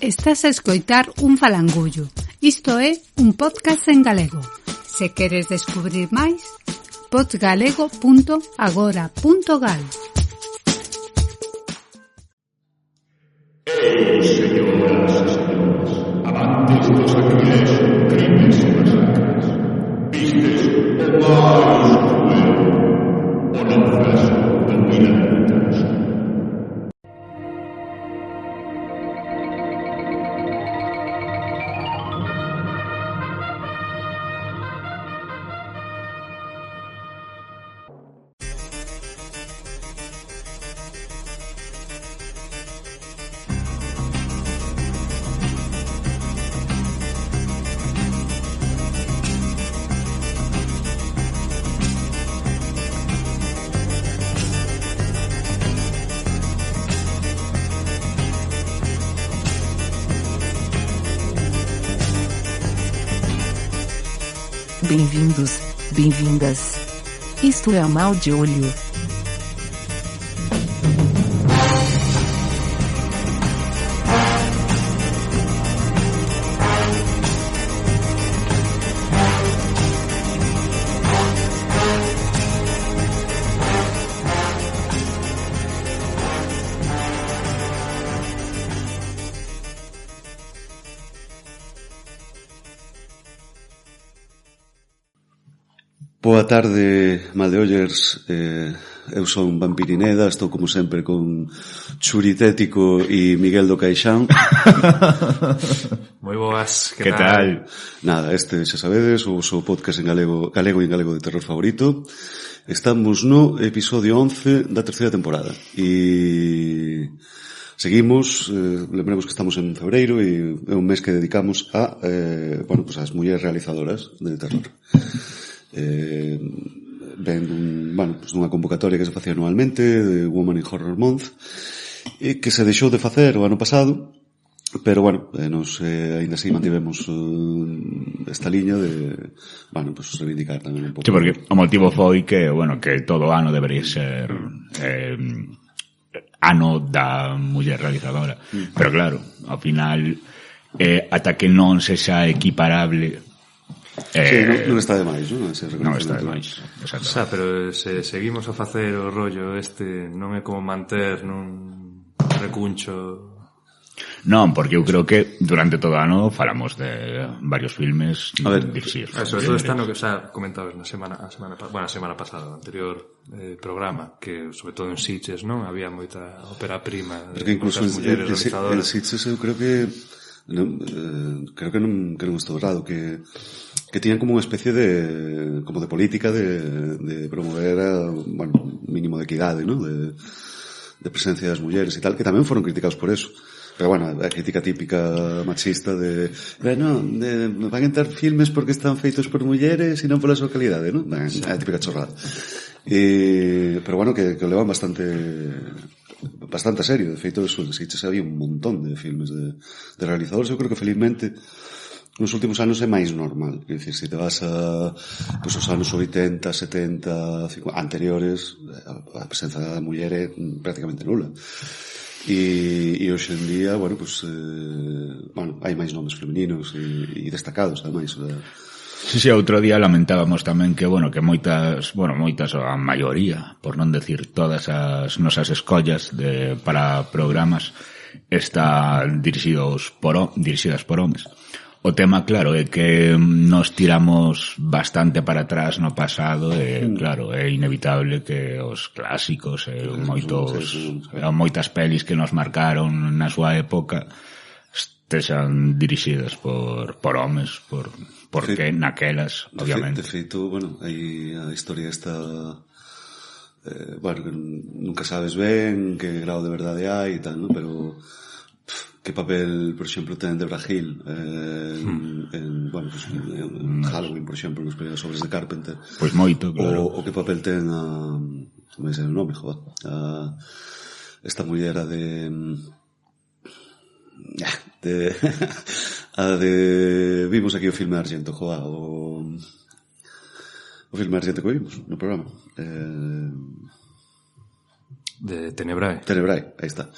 Estás a escoitar un falangullo. Isto é un podcast en galego. Se queres descubrir máis, podgalego.agora.gal. Señoras e señores, amantes dos sacrilegios, crimes e masacres, vistes o máis cruel, o naufragio del Mirantes. Bem-vindos, bem-vindas. Isto é a Mal de Olho. Boa tarde, Maldeollers. Eu son Vampirineda, estou como sempre con Churitético e Miguel do Caixán. Moi boas, que tal? Nada, este xa sabedes, o seu podcast en galego e en galego de terror favorito. Estamos no episodio 11 da terceira temporada e seguimos, lembremos que estamos en febreiro e é un mes que dedicamos a, pues as mulleres realizadoras de terror. Ben dunha convocatoria que se facía anualmente de Women in Horror Month e que se deixou de facer o ano pasado, pero nos ainda así mantivemos esta liña de reivindicar tamén un pouco. Sí, porque o motivo foi que todo ano debería ser ano da muller realizadora, pero claro, ao final ata que non sexa equiparable. Non está de máis, non? Non está de máis, exacto. Pero se seguimos a facer o rollo non é como manter nun recuncho. Non, porque eu creo que durante todo o ano falamos de varios filmes dirixidos. Sobre todo este ano que xa comentabas na semana pasada, o anterior programa, que sobre todo en Sitges, non? Había moita ópera prima de moitas mulleres realizadoras. En Sitges eu creo que non estou errado, que tiñan como unha especie de política de promover mínimo de equidade, ¿no? de presencia das mulleres e tal, que tamén foron criticados por eso. Pero a crítica típica machista de van a entrar filmes porque están feitos por mulleres e non pola súa calidade, ¿no? É a típica chorrada. Pero que o levan bastante a serio. De feito, eso, se había un montón de filmes de realizadores. Eu creo que felizmente nos últimos anos é máis normal. Quer dicir, se te vas a os anos 80, 70, 50, anteriores, a presenza da muller é prácticamente nula. E hoxe en día, hai máis nomes femininos e destacados, ademais. Sí, outro día lamentábamos tamén que moitas, a maioría, por non decir todas as nosas escollas para programas están dirixidas por homes. O tema, claro, é que nos tiramos bastante para atrás no pasado e, claro, é inevitable que os clásicos e moitas pelis que nos marcaron na súa época estexan dirixidas por homes, porque naquelas, obviamente. De feito, aí a historia esta que nunca sabes ben que grado de verdade hai e tal, ¿no? Pero que papel, por exemplo, ten Debra Hill en Halloween, por exemplo, nos primeiros obras de Carpenter. Pois moito, claro. O que papel ten como é o nome, esta muller a de vimos aquí o filme de Argento, o filme de Argento que vimos no programa de Tenebrae, aí está.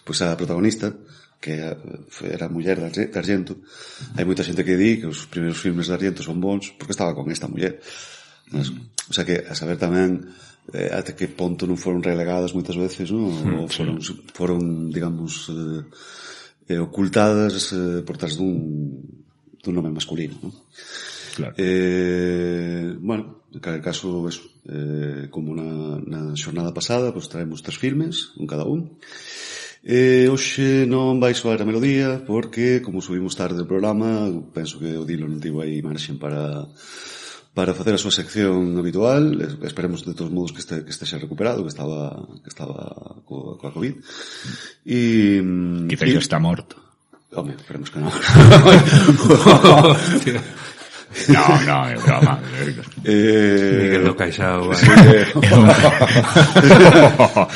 Pois a protagonista que era muller de Argento, hai moita xente que di que os primeiros filmes de Argento son bons porque estaba con esta muller. O sea que a saber tamén até que ponto non foron relegadas moitas veces, non? Ou foron digamos ocultadas por trás dun nome masculino, non? Claro. Bueno, en cada caso eso, como na xornada pasada, pues traemos 3 filmes, un cada un. Hoxe non vai soar a melodía porque, como subimos tarde o programa, penso que o Dilo non tivo aí marxen para facer a súa sección habitual. Esperemos de todos modos que estexa recuperado, que estaba coa COVID. Quizás xa está morto. Home, esperemos que non. No, é broma. Miguel do Caixao.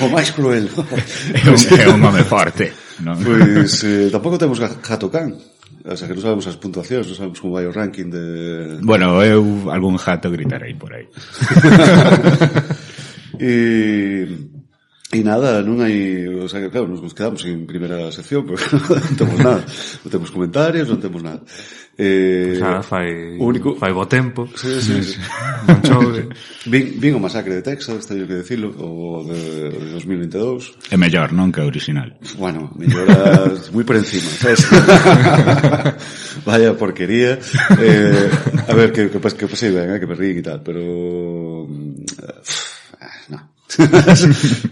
O máis cruel. É un home forte. Pois tampouco temos Gato Can. O sea, que non sabemos as puntuacións, non sabemos como vai o ranking de... Bueno, eu algún jato gritarei por aí. E nada, non hai... O sea, claro, nos quedamos en primeira sección porque non temos nada. Non temos comentarios, non temos nada. Pues nada, fai bo tempo. Sí. Non chove. Vin o Masacre de Texas, teño que decirlo, o de 2022. É mellor, non que o original. Bueno, melloras moi por encima, sabes? Vaya porquería. A ver, que pasei ben, que me ríen e tal, pero...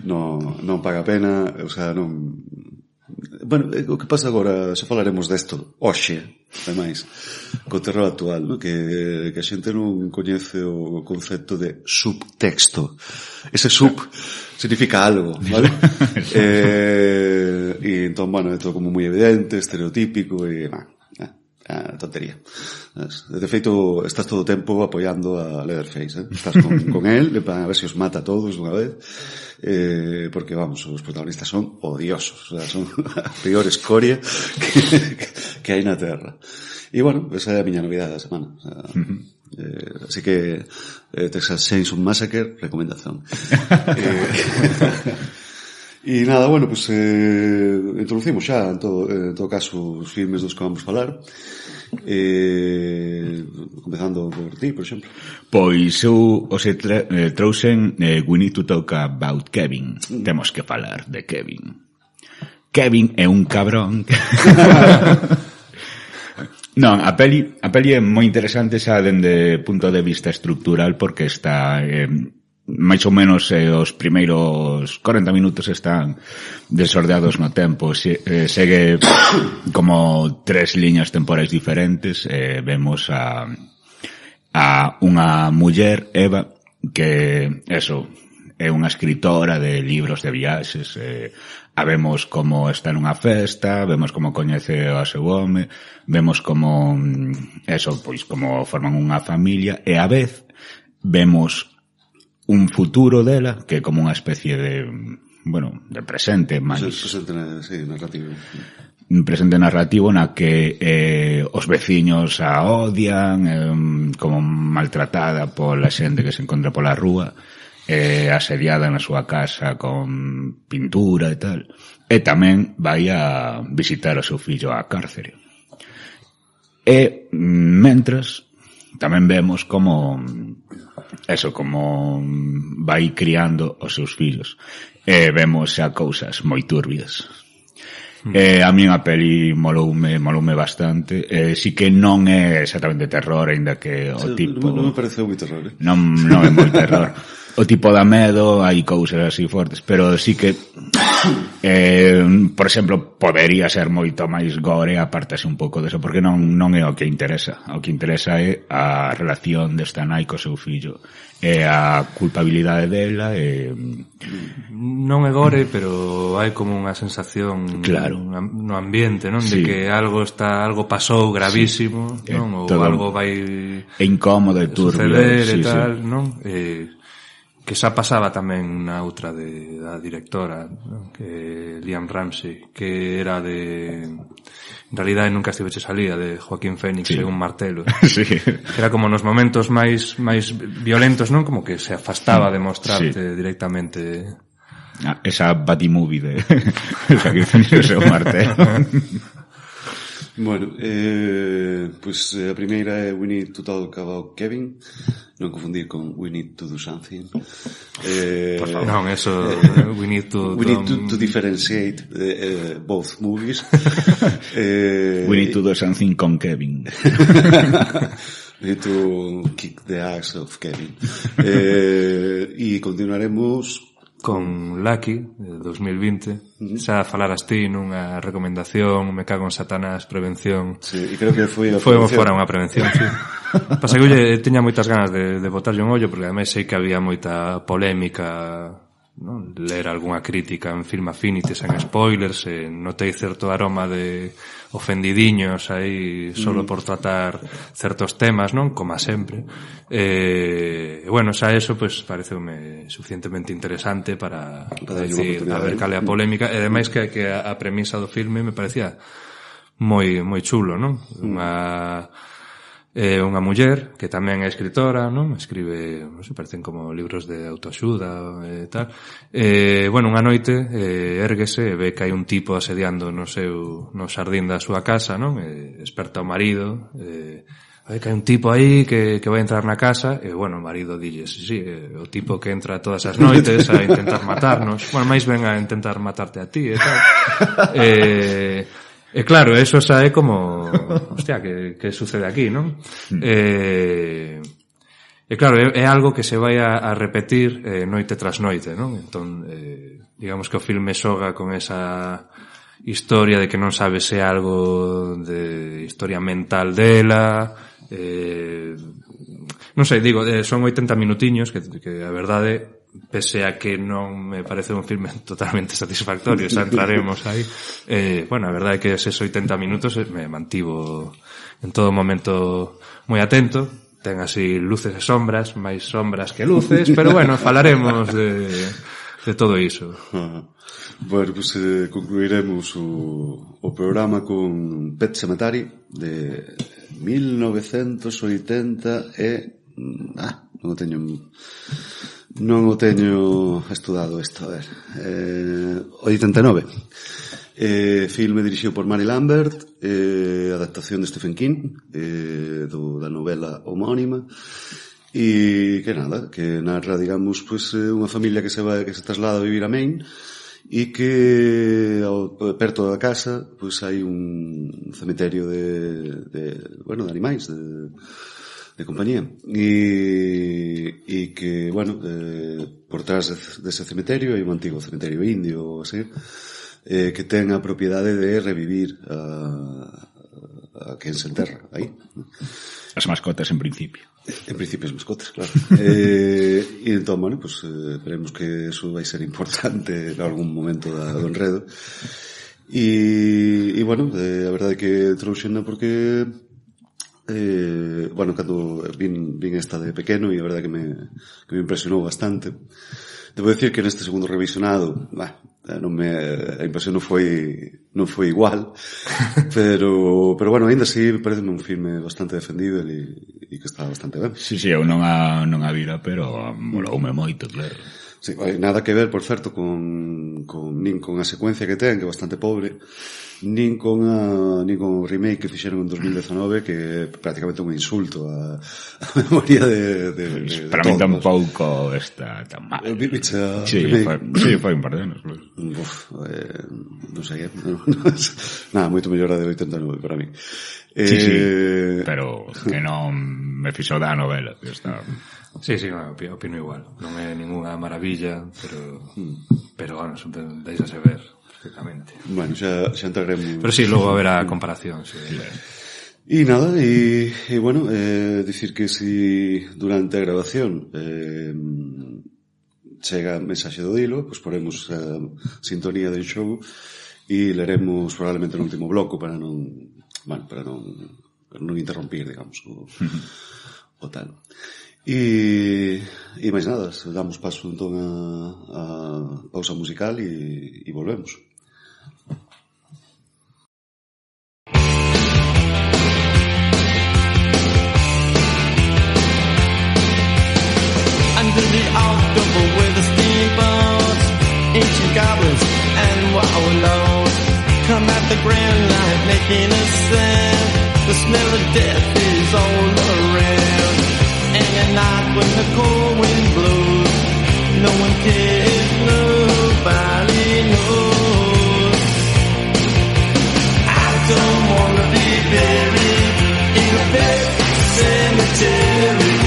non paga pena, o sea, non... Bueno, o que pasa agora, xa falaremos desto hoxe, ademais, co terror actual, no? Que a xente non coñece o concepto de subtexto. Ese sub significa algo, vale? E entón, bueno, é todo como moi evidente, estereotípico e, tontería. De feito, estás todo o tempo apoiando a Leatherface, estás con él, a ver se os mata a todos dunha vez, porque, vamos, os protagonistas son odiosos, o sea, son a peor escoria que hai na Terra. E, bueno, esa é a miña novidade da semana. O sea, así que Texas Chainsaw Massacre, recomendación. E nada, bueno, pues introducimos xa en todo caso os filmes dos que vamos falar, comezando por ti, por exemplo. Pois eu trouxen We Need to Talk About Kevin. Temos que falar de Kevin. Kevin é un cabrón. Non, a peli é moi interesante xa dende punto de vista estructural porque está máis ou menos os primeiros 40 minutos están desordeados no tempo, segue como 3 liñas temporais diferentes. Vemos a unha muller, Eva, que eso é unha escritora de libros de viaxes, a vemos como está nunha festa, vemos como coñece ao seu home, vemos como eso, pois como forman unha familia, e a vez vemos un futuro dela, que é como unha especie de, bueno, de presente máis... narrativo. Un presente narrativo na que os veciños a odian, como maltratada pola xente que se encontra pola rúa, asediada na súa casa con pintura e tal. E tamén vai a visitar o seu fillo á cárcere. E, mentras, tamén vemos como... eso, como vai criando os seus fillos. Vemos xa cousas moi turbias. A mí a peli moloume bastante. Si que non é exactamente terror, ainda que o tipo... Non me pareceu moi terror, Non é moi terror. O tipo da medo, hai cousas así fortes, pero sí que por exemplo, podería ser moito máis gore, apártase un pouco deso, porque non é o que interesa. O que interesa é a relación desta nai co seu fillo, e a culpabilidade dela, non é gore, pero hai como unha sensación, claro, no ambiente, non? Sí. De que algo pasou gravísimo, sí, non? Ou algo vai incómodo e turbio, suceder e tal, sí. Non? Que xa pasaba tamén na outra da directora, non? Que Liam Ramsey, que era de... En realidade nunca estive salía de Joaquín Phoenix, sí, e un martelo. Sí. Era como nos momentos máis violentos, non? Como que se afastaba de mostrarte, sí, directamente esa Batimovie de Sacrificios ao martelo. Bueno, pues a primeira é We Need to Talk About Kevin, non confundir con We Need to Do Something. Por favor, non, eso we need to differentiate both movies. We Need to Do Something con Kevin. We need to kick the ass of Kevin. E continuaremos con Lucky, de 2020. Xa falaras ti nunha recomendación, Me cago en Satanás, prevención. Sí, e creo que foi fora unha prevención, sí. Pasa que eu teña moitas ganas de botarlle un ollo, porque ademais sei que había moita polémica, non? Ler algunha crítica en Film Affinity sen spoilers, notei certo aroma de ofendidiños aí solo por tratar certos temas, non? Como sempre. Bueno, xa eso pues pareceume suficientemente interesante para decir, a ver cal é a polémica, e ademais que a premisa do filme me parecía moi chulo, non? Unha muller que tamén é escritora, non? Escribe, non sei, parecen como libros de autoaxuda e tal. Bueno, unha noite érguese e ve que hai un tipo asediando no xardín da súa casa, non? Esperta o marido, ve que hai un tipo aí que vai entrar na casa, e bueno, o marido dille, sí, o tipo que entra todas as noites a intentar matarnos, bueno, máis ben a intentar matarte a ti e tal. E claro, eso xa é como, hostia, que sucede aquí, non? E claro, é algo que se vai a repetir noite tras noite, non? Entón, digamos que o filme xoga con esa historia de que non sabe se é algo de historia mental dela, non sei, digo, son 80 minutiños que a verdade, pese a que non me parece un filme totalmente satisfactorio, xa entraremos aí, bueno, a verdade é que eses 80 minutos me mantivo en todo momento moi atento. Ten así luces e sombras, máis sombras que luces, pero bueno, falaremos de todo iso. Bueno, pues concluiremos o programa con Pet Sematary de 1980 e non o teño estudado isto, a ver, 89. Filme dirixido por Mary Lambert, adaptación de Stephen King, da novela homónima, e que nada, que narra, digamos, pues unha familia que se traslada a vivir a Maine, e que perto da casa pues hai un cemiterio de animais, de compañía, e que, bueno, por trás dese cemiterio hai un antigo cemiterio indio ou así, que ten a propiedade de revivir a quen se enterra aí. As mascotas en principio. En principio as mascotas, claro. E entón, bueno, pues veremos que eso vai ser importante en algún momento do enredo. E bueno, a verdade é que trouxena porque bueno, cando vin esta de pequeno, e a verdade que me impresionou bastante. Debo decir que neste segundo revisionado, a impresión non foi igual, pero bueno, ainda así parece un filme bastante defendido e que está bastante ben. Sí, eu non a vira, pero moloume moito, claro. Sí, nada que ver, por certo, nin con a secuencia que ten, que é bastante pobre, nin con o remake que fixeron en 2019, que é prácticamente un insulto a memoria de para mí tampouco está tan mal. Sí, foi un par de anos. Non sei, nada, moito mellor a de 89 para mí. Sí, pero que non me fixo da novela, que está... Sí, no, opino igual. Non é ninguna maravilla, pero bueno, deixase ver perfectamente. Bueno, xa entraremos. Pero sí, logo haberá comparación, sí. E nada, e bueno, dicir que si durante a grabación chega mensaxe do Dilo, pois poremos a sintonía del show e leremos probablemente no último bloco para non interrompir, digamos, o tal. E máis nada, damos paso entón a pausa musical e volvemos. Under the October with the steamboats, at the ground like making a sound. The smell of death is all around. And at night when the cold wind blows, no one cares, nobody knows. I don't wanna be buried in a pet cemetery.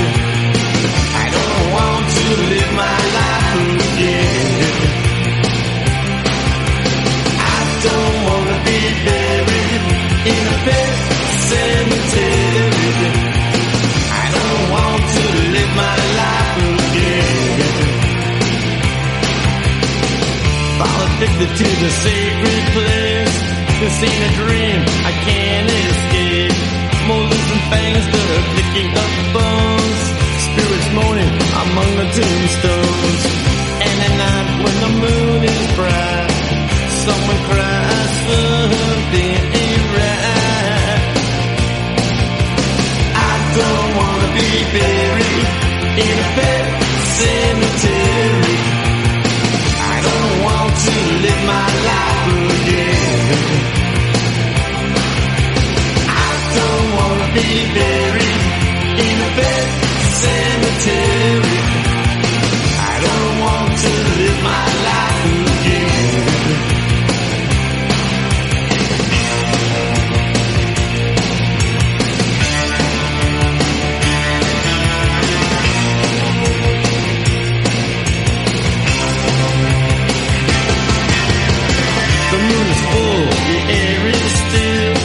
I don't want to live my life again. I don't wanna be buried in a pet cemetery. I don't want to live my life again. Fall addicted to the sacred place. This ain't a dream, I can't escape. Molars and fangs that are picking up bones. Spirits moaning among the tombstones. And at night when the moon is bright, someone cries something ain't right. I don't wanna be buried in a pet cemetery. I don't want to live my life again. I don't wanna be buried in a pet cemetery. I don't want to live my life again. The moon is full, the air is still.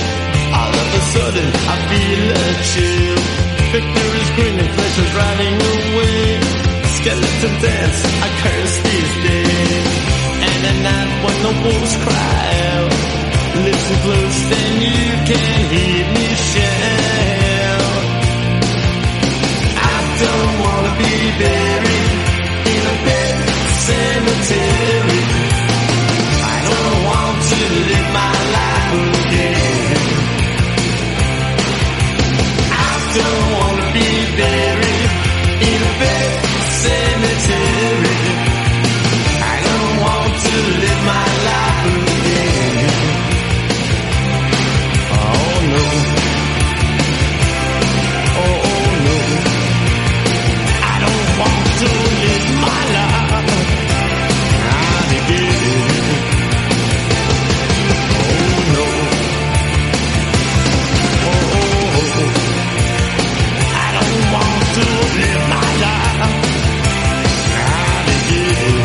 All of a sudden I feel a chill. Victor is grinning, flesh is riding away. Skeleton dance, I curse these days. And at night when the wolves cry out, listen close then you can hear me shout. I don't wanna be buried in a pet cemetery. I don't want to live my life again. I don't wanna be buried in a pet cemetery. I don't want to live my life again. Oh no. Oh no. I don't want to live my life again. Oh no. Oh. I don't want to live my life again.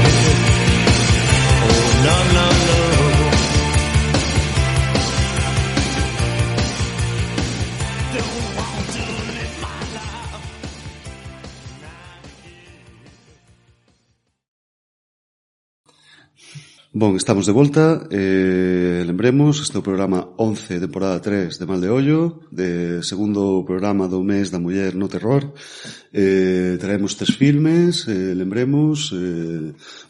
Oh no, no, no. Don't want to live my life Bon, estamos de volta. Lembremos, este é o programa 11, temporada 3 de Mal de Ollo, de segundo programa do mes da muller no terror. Traemos 3 filmes, lembremos,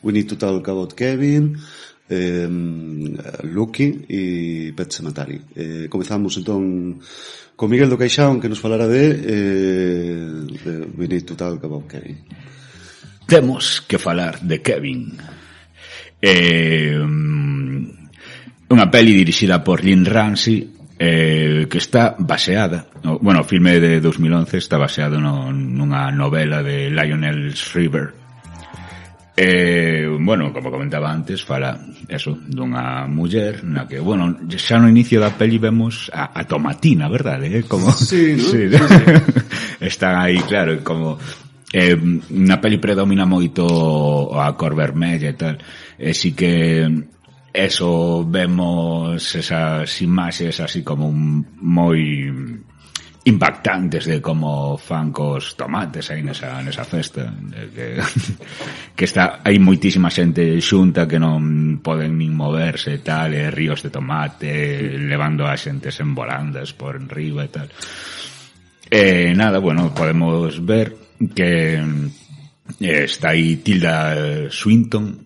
We Need to Talk About Kevin, Lucky e Pet Sematary. Comezamos entón con Miguel do Caixán, que nos falará de We Need to Talk About Kevin. Temos que falar de Kevin. Unha peli dirixida por Lynn Ramsey, que está baseada, bueno, o filme de 2011 está baseado nunha novela de Lionel Shriver. Bueno, como comentaba antes, fala eso, dunha muller na que, bueno, xa no inicio da peli vemos a Tomatina, verdade? Como, Sí, ¿no? sí. Sí. Están aí, claro, como na peli predomina moito a cor vermella e tal, e si que eso, vemos esas imaxes así como moi impactantes de como fan cos tomates aí nesa festa, que está, hai moitísima xente xunta que non poden nin moverse e tal, e ríos de tomate levando a xentes en volandas por enriba e tal. Nada, bueno, podemos ver que está aí Tilda Swinton,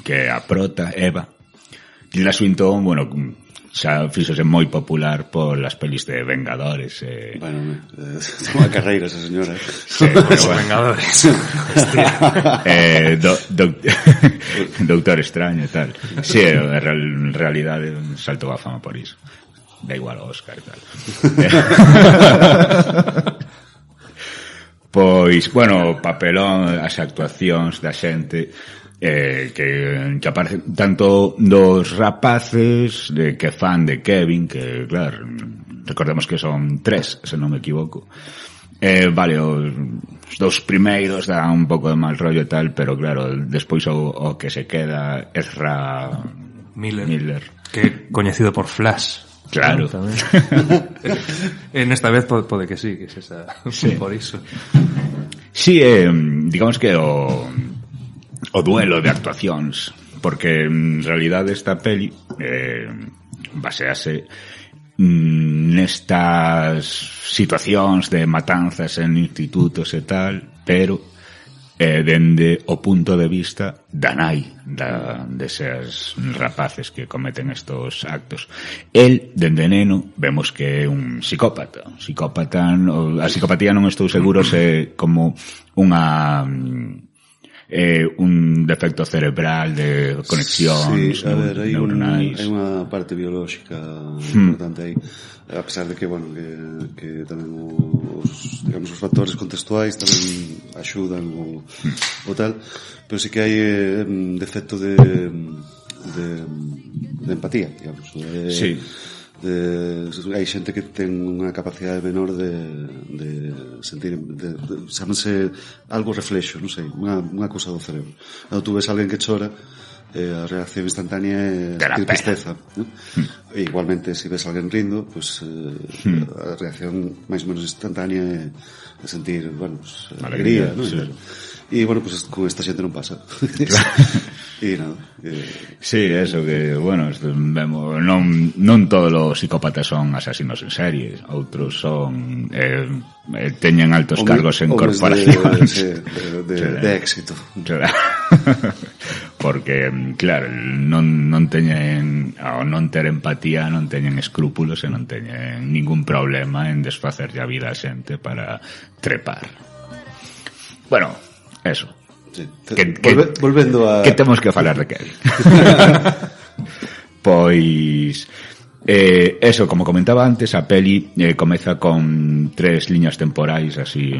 que é a prota, Eva. Tilda Swinton, bueno, xa fíxose moi popular polas pelis de Vengadores. Bueno, toma carreira esa señora. Sí, Os Vengadores. Doutor Extraño e tal. Sí, en realidade saltou a fama por iso. Da igual ao Óscar e tal. Pois, bueno, o papelón, as actuacións da xente que aparecen tanto dos rapaces que fan de Kevin, que claro, recordemos que son 3, se non me equivoco. Vale, os 2 primeiros dan un pouco de mal rollo e tal, pero claro, despois o que se queda Ezra Miller, que coñecido por Flash. Claro. ¿No? En esta vez pode que sí, que es esa, sí. Por iso. Sí, digamos que o duelo de actuacións, porque en realidade esta peli basease nestas situacións de matanzas en institutos e tal, pero dende o punto de vista da nai deses rapaces que cometen estos actos. El, dende neno, vemos que é un psicópata. A psicopatía non estou seguro se como un defecto cerebral de conexións neuronais. Hai unha parte biolóxica importante aí, a pesar de que, bueno, que tamén os factores contextuais tamén axudan o tal, pero sí que hai defecto de empatía, digamos. Sí. Hai xente que ten unha capacidade menor de sentir, chámanse algo reflexo, non sei, unha cousa do cerebro. Cando tú ves a alguén que chora, a reacción instantánea é sentir tristeza, ¿no? E igualmente, se ves a alguén rindo, pues, a reacción máis ou menos instantánea é sentir, bueno, pues, alegría, ¿no? Sí. E, bueno, pues con esta xente non pasa. E nada. Sí, eso que, bueno, vemos, non todos os psicópatas son asasinos en serie, outros son teñen altos cargos en corporacións de éxito. Porque, claro, non teñen, ao non ter empatía, non teñen escrúpulos e non teñen ningún problema en desfacerlle a vida a xente para trepar. Bueno, eso. Sí. Volvendo a... Que temos que falar de Kevin. Pois eso, como comentaba antes, a peli comeza con 3 liñas temporais así.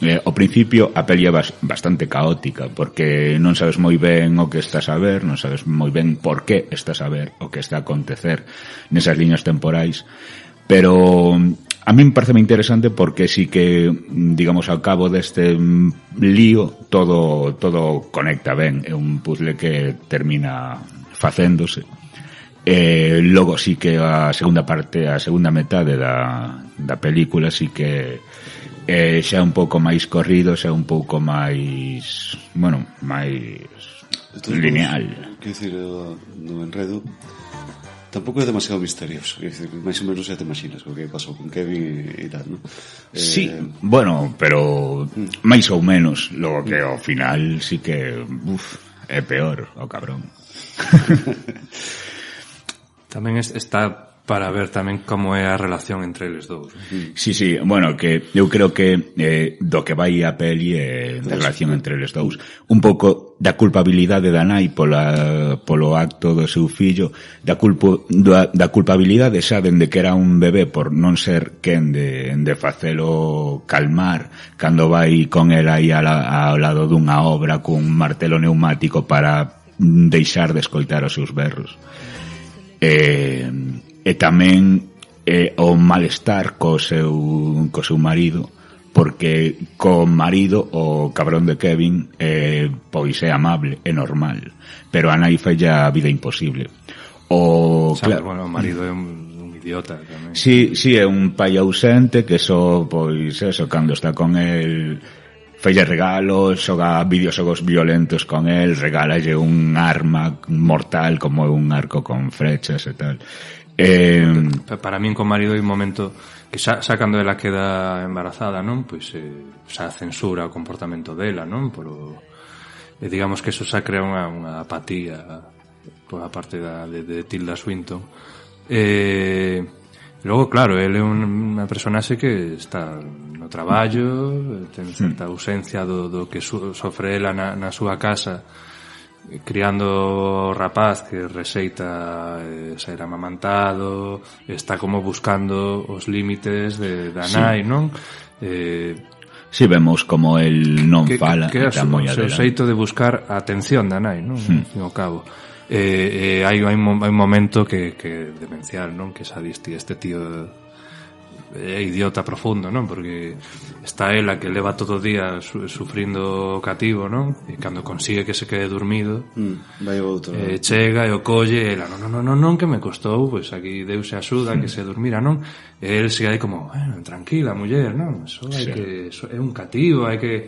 Ao principio a peli é bastante caótica, porque non sabes moi ben o que estás a ver, non sabes moi ben por que estás a ver o que está a acontecer nesas liñas temporais, pero a mí me parece moi interesante porque sí que, digamos, ao cabo deste lío todo conecta ben, é un puzzle que termina facéndose. Logo sí que a segunda metade da película sí que xa un pouco máis corrido, xa un pouco máis, bueno, máis lineal. Quero dicir, no enredo tampouco é demasiado misterioso, quero dicir, máis ou menos xa te imaginas o que pasou con Kevin e tal, ¿no? Sí, bueno, pero máis ou menos, logo que ao final sí que é peor, o cabrón. Tamén está para ver tamén como é a relación entre eles dous. Sí, bueno, que eu creo que do que vai a peli é da relación entre eles dous. Un pouco da culpabilidade da nai polo acto do seu fillo, da culpabilidade xa dende que era un bebé por non ser quen de facelo calmar cando vai con el aí ao lado dunha obra cun martelo neumático para deixar de escoitar os seus berros. E tamén o malestar co seu marido, porque co marido o cabrón de Kevin pois é amable, é normal, pero a nai falla a vida imposible. Bueno, o marido é un idiota tamén. Sí, é un pai ausente que só, pois eso, cando está con el felle regalos, xoga videoxogos violentos con el, regálalle un arma mortal como un arco con flechas e tal. Para min con marido hai un momento que xa cando ela queda embarazada, non? Pois xa censura o comportamento dela, non? Digamos que eso xa crea unha apatía por a parte de Tilda Swinton, Logo, claro, ele é unha personaxe que está no traballo, ten certa ausencia do que sofre ela na súa casa, criando o rapaz que rexeita ser amamantado, está como buscando os límites da nai, non? Si vemos como el non fala, que é o seu xeito de buscar a atención da nai, non? Ao fin e ao cabo. Hai un momento que demencial, non? Que xa diste, este tío é idiota profundo, non? Porque está ela que leva todo o día sufrindo cativo, non? E cando consigue que se quede dormido, vai outro. Chega e o colle, e ela, non, que me costou, pois aquí deuse axuda que se dormira, non? E el sigue aí como, tranquila, muller, non? Eso é un cativo, hai que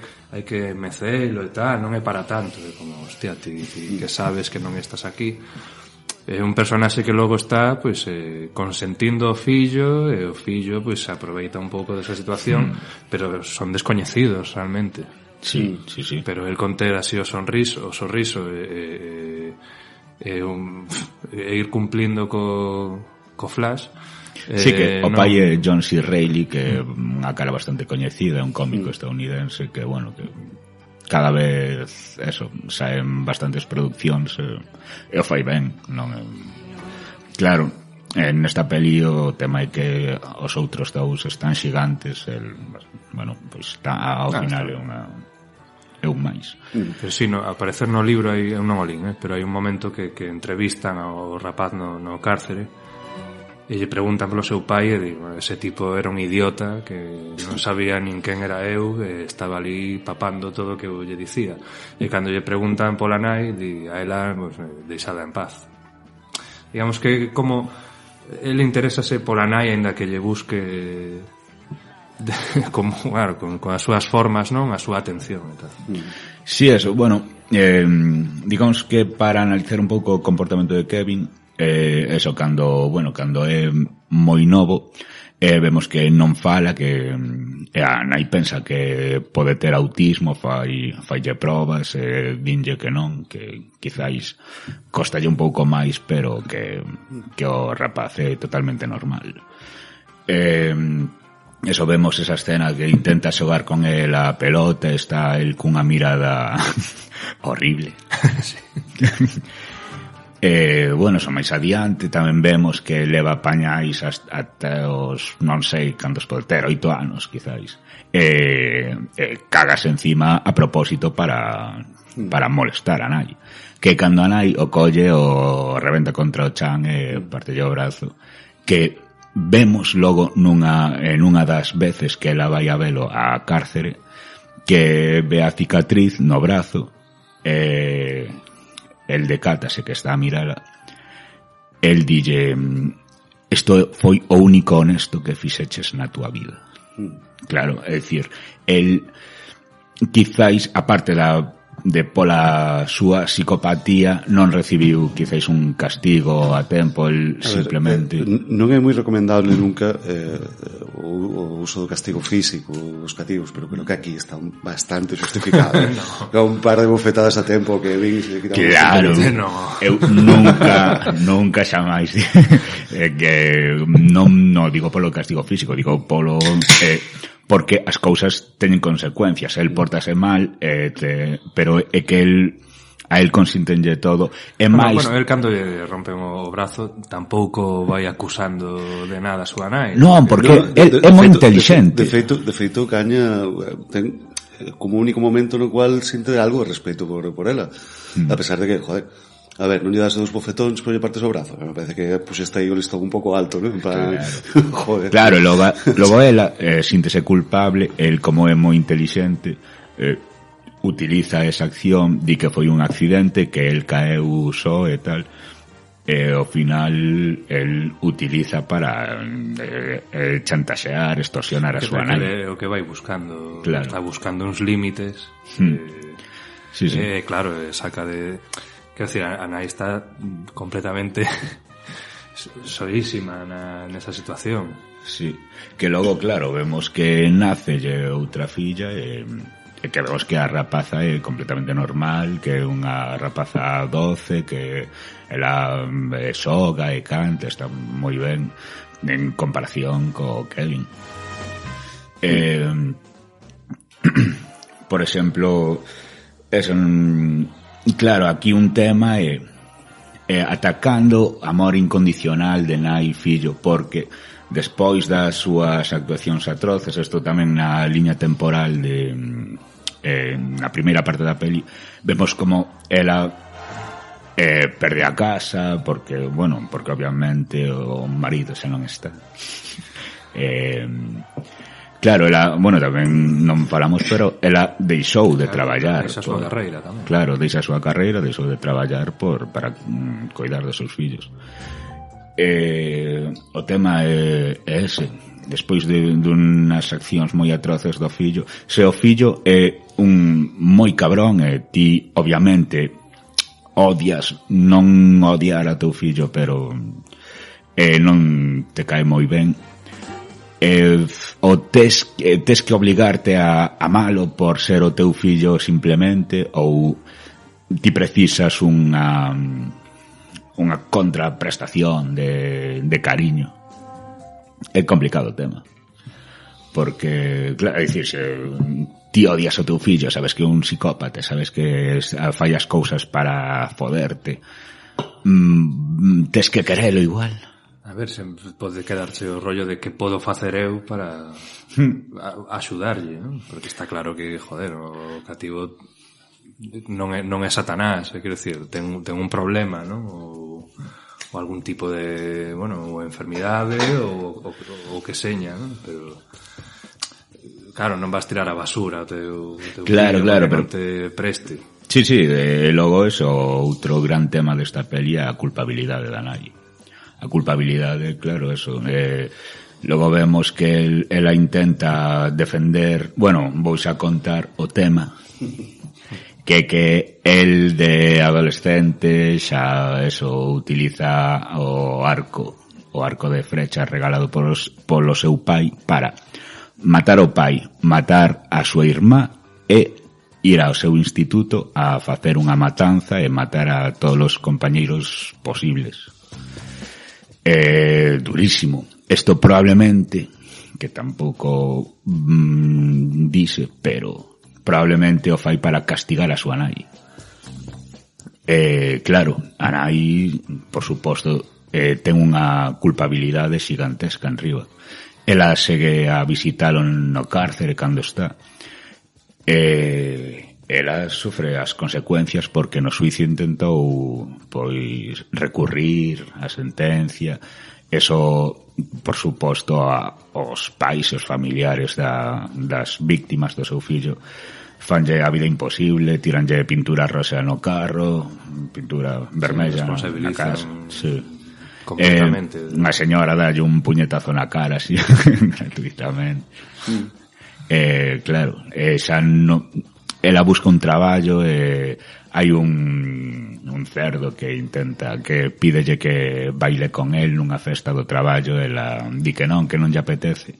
mecelo e tal, non é para tanto. E como, hostia, ti que sabes que non estás aquí. É un personaxe que logo está pois consentindo o fillo, e o fillo pois aproveita un pouco desa situación, pero son descoñecidos realmente. Sí. Pero el conter así o sorriso e ir cumplindo co Flash. Sí, que o pai é John C. Reilly, que é unha cara bastante coñecida, é un cómico estadounidense que, bueno, que cada vez saen bastantes produccións e o fai ben, non? Claro, nesta peli o tema é que os outros dous están xigantes, bueno, pois ao final é un máis. Pero si, no, aparecer no libro hai non o lin, pero hai un momento que entrevistan ao rapaz no cárcere e lle preguntan polo seu pai e digo, ese tipo era un idiota que non sabía nin quen era eu e estaba ali papando todo o que eu lle dicía. E cando lle preguntan pola nai, di a ela, pues, deixada en paz. Digamos que como ele interésase pola nai aínda que lle busque como, claro, con as súas formas, non? A súa atención e tal. Sí, eso, bueno, digamos que para analizar un pouco o comportamento de Kevin, eso, cando é moi novo, vemos que non fala, que a nai pensa que pode ter autismo, faille probas, dinlle que non, que quizáis costalle un pouco máis, pero que o rapaz é totalmente normal. Eso, vemos esa escena que intenta xogar con el a pelota, está el cunha mirada horrible. Sí. Bueno, son máis adiante, tamén vemos que leva pañais ata os, non sei cantos pode ter, 8 anos, quizáis. Cagas encima a propósito para molestar a nai. Que cando a nai o colle o rebenta contra o chan e partelle o brazo, que vemos logo nunha das veces que ela vai a velo á cárcere, que ve a cicatriz no brazo, el decátase que está a mirala, el dille, isto foi o único honesto que fixeches na túa vida. Claro, é dicir, el quizáis, aparte de pola súa psicopatía, non recibiu quizáis un castigo a tempo, el simplemente... Non é moi recomendable nunca o uso do castigo físico, os cativos, pero creo que aquí está bastante justificado. Un par de bofetadas a tempo que vin se quitamos. Claro, eu nunca xamais que non digo polo castigo físico, digo polo... porque as cousas teñen consecuencias. El pórtase mal, pero é que a el consintenlle todo. É máis... Bueno, el cando lle rompen o brazo tampouco vai acusando de nada a súa nai. Non, porque é moi intelixente. De feito, Caña ten como único momento no cual sinte algo de respeto por ela. A pesar de que, joder, a ver, non lle das 2 bofetóns pero lle partes o brazo. Me parece que puxeste aí o listón un pouco alto, ¿no? Joder. Claro, logo ela síntese culpable, el como é moi intelixente, utiliza esa acción, di que foi un accidente, que el caeu só e tal, e ao final el utiliza para chantaxear, extorsionar a súa nai. O que vai buscando, claro. Está buscando uns límites. Sí. Claro, saca de... Quero dicir, a nai está completamente soísima nesa situación. Sí, que logo, claro, vemos que nace outra filla e que vemos que a rapaza é completamente normal, que é unha rapaza doce, que ela xoga e canta, está moi ben en comparación co Kevin. Por exemplo, claro, aquí un tema é atacando amor incondicional de nai e fillo, porque despois das súas actuacións atroces, isto tamén na liña temporal de na primeira parte da peli, vemos como ela perde a casa porque obviamente o marido xa non está. Claro, ela, tamén non falamos, pero ela deixou de traballar. Deixa a súa carreira tamén. Claro, deixa a súa carreira, deixou de traballar para cuidar dos seus fillos. O tema é ese. Despois de unhas accións moi atroces do fillo, se o fillo é un moi cabrón e ti, obviamente, odias, non odiar a teu fillo, pero non te cae moi ben, o tes que obligarte a amalo por ser o teu fillo simplemente, ou ti precisas unha contraprestación de cariño. É complicado o tema, porque, claro, é dicir, se ti odias o teu fillo, sabes que é un psicópata, sabes que fai as cousas para foderte, tes que querelo igual. A ver, se pode quedarse o rollo de que podo facer eu para axudarlle, non? Porque está claro que, joder, o cativo non é Satanás, quero dicir, ten un problema, non? Ou algún tipo de, ou enfermidade ou que seña, non? Pero claro, non vas tirar a basura o teu claro, pero pero non te preste. Sí, logo é outro gran tema desta peli, a culpabilidade da nai. A culpabilidade, claro, eso. Logo vemos que ela intenta defender, vou xa contar o tema, que el de adolescente xa eso utiliza o arco de flecha regalado polo seu pai para matar o pai, matar a súa irmá e ir ao seu instituto a facer unha matanza e matar a todos os compañeiros posibles. Durísimo. Esto probablemente, que tampouco dice, pero probablemente o fai para castigar a súa nai. Claro, a nai, por suposto, ten unha culpabilidade xigantesca en riba. Ela segue a visitalo no cárcere cando está. Ela sofre as consecuencias porque no xuicio intentou pois recurrir a sentencia. Eso, por suposto, aos pais e os familiares das víctimas do seu fillo fanlle a vida imposible, tiranlle pintura rosa no carro, pintura vermella na casa. Sí. Completamente. Unha señora dalle un puñetazo na cara así gratuitamente. Claro, xa no, ela busca un traballo e hai un cerdo que pídelle que baile con el nunha festa do traballo, ela di que non lle apetece.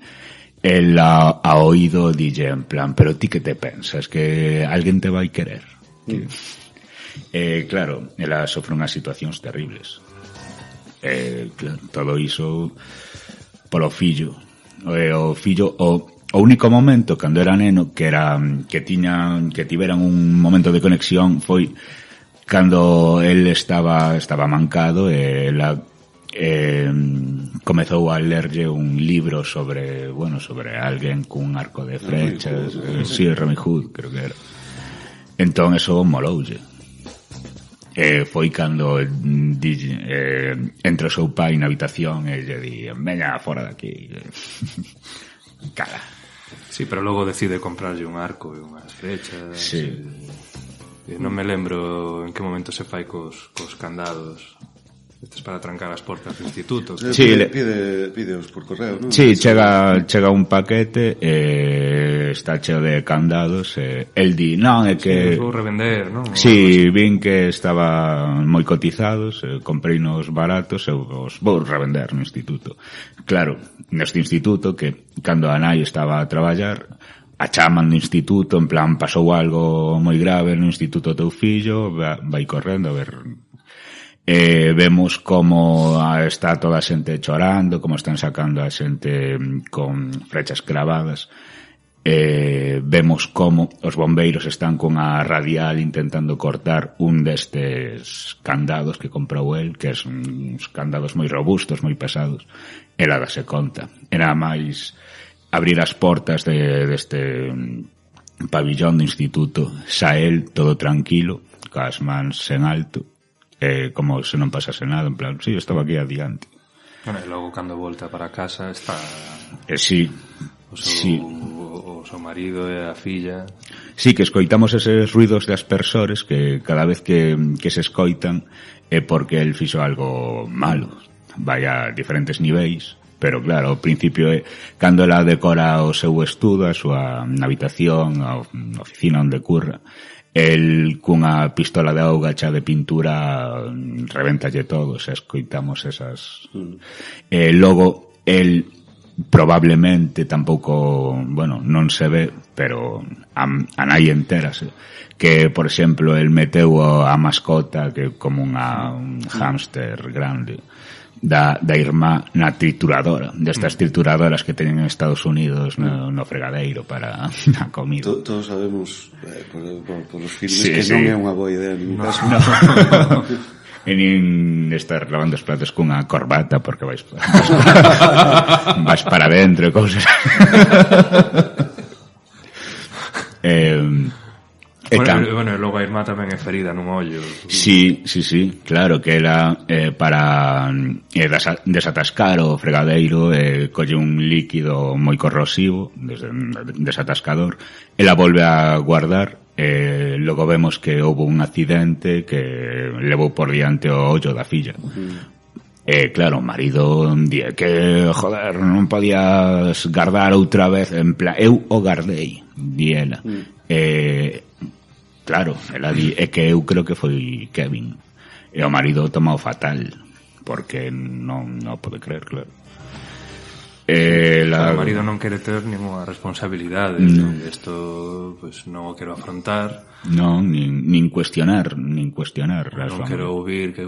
Ela a oído dille en plan, pero ti que te pensas, que alguén te vai querer? Claro, ela sofre unhas situacións terribles. Claro, todo iso polo fillo. O fillo, o único momento cando era neno que tiveran un momento de conexión foi cando el estaba mancado e ela comezou a lerlle un libro sobre alguén cun arco de flechas, Robin Hood, creo que era. Entón eso moloulle. Foi cando entra o seu pai na habitación e lle di, veña fora daqui. Cara. Sí, pero logo decide comprarlle un arco e unhas flechas. Sí. Non me lembro en que momento se fai cos candados. Estes para trancar as portas do instituto. Sí, pídeos por correo, non? Sí, chega un paquete e está cheo de candados e el di, non, é que... Sí, vou revender, non? Sí, vin que estaban moi cotizados, comprei nos baratos e os vou revender no instituto. Claro, neste instituto que cando a nai estaba a traballar, a chaman do instituto, en plan, pasou algo moi grave no instituto teu fillo, vai correndo a ver. Vemos como está toda a xente chorando, como están sacando a xente con flechas cravadas. Vemos como os bombeiros están con a radial intentando cortar un destes candados que comprou el, que son uns candados moi robustos, moi pesados. Ela dase conta. Era máis abrir as portas deste pabillón do instituto, xa el todo tranquilo, coas mans en alto, como se non pasase nada, en plan, sí, estaba aquí adiante. Bueno, e logo cando volta para casa está sí, o seu marido e a filla. Sí, que escoitamos eses ruidos de aspersores que cada vez que se escoitan é porque el fixo algo malo. Vai a diferentes niveis, pero claro, ao principio é cando ela decora o seu estudo, a súa habitación, a oficina onde curra. El cunha pistola de auga cha de pintura reventalle todo, se escoitamos esas. Logo, el probablemente tampouco, bueno, non se ve, pero a nai entérase que, por exemplo, el meteu a mascota que como un hámster grande da irmá na trituradora, destas trituradoras que teñen en Estados Unidos no fregadeiro para a comida. Todos sabemos por os filmes que sí. Non é unha boa idea en ningún caso. E nin estar lavando os platos cunha corbata porque vais para dentro e cousas. Bueno, logo a irmá tamén é ferida nun ollo. Sí, claro, que ela para desatascar o fregadeiro colle un líquido moi corrosivo, desatascador, ela volve a guardar. Logo vemos que houve un accidente que levou por diante o ollo da filla. Claro, o marido di que, joder, non podías guardar outra vez, en plan, eu o guardei, di ela. Claro, ela di, é que eu creo que foi Kevin. E o marido tomou fatal, porque non pode creer, claro. O marido non quere ter ninguna responsabilidade. Isto, pues, non o quero afrontar. Non, nin cuestionar. Non quero ouvir que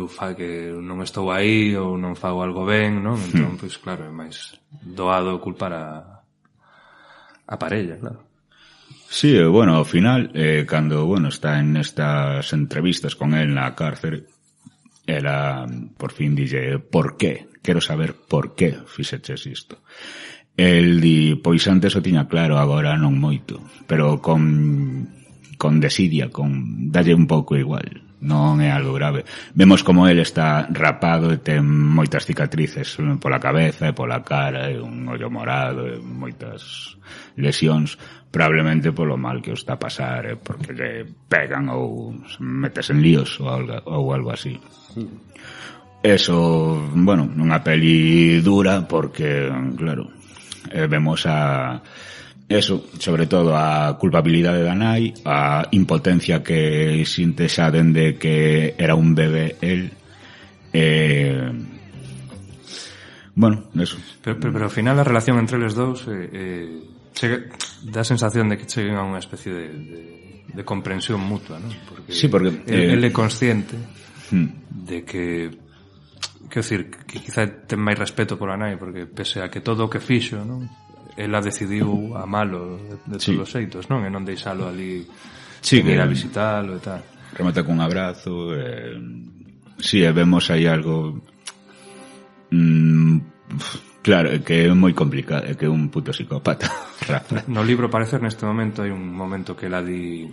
non estou aí ou non fago algo ben, non? Entón, pues, claro, é máis doado culpar a parella, claro. Sí, bueno, ao final, cando, está en estas entrevistas con él na cárcere, ela, por fin, dille, por qué? Quero saber por qué fixeches isto. El di, pois antes o tiña claro, agora non moito, pero con desidia, dalle un pouco igual, non é algo grave. Vemos como el está rapado e ten moitas cicatrices pola cabeza e pola cara, e un ollo morado e moitas lesións, probablemente polo mal que o está a pasar, porque lle pegan ou metes en líos ou algo así. Eso, bueno, nunha peli dura porque, claro, vemos eso, sobre todo a culpabilidade da nai, a impotencia que sinte xa dende que era un bebé el. Bueno, eso. Pero ao final a relación entre eles dous dá a sensación de que cheguen a unha especie de comprensión mutua, ¿no? Porque sí, porque el é consciente de que, quero dicir, que quizá ten máis respeto pola nai, porque pese a que todo o que fixo, non? Ela decidiu amalo de todos os xeitos, non? E non deixalo ali ir a visitalo e tal. Remata cun abrazo. Sí, vemos aí algo claro, que é moi complicado, que é un puto psicópata. No libro, parece, neste momento hai un momento que ela di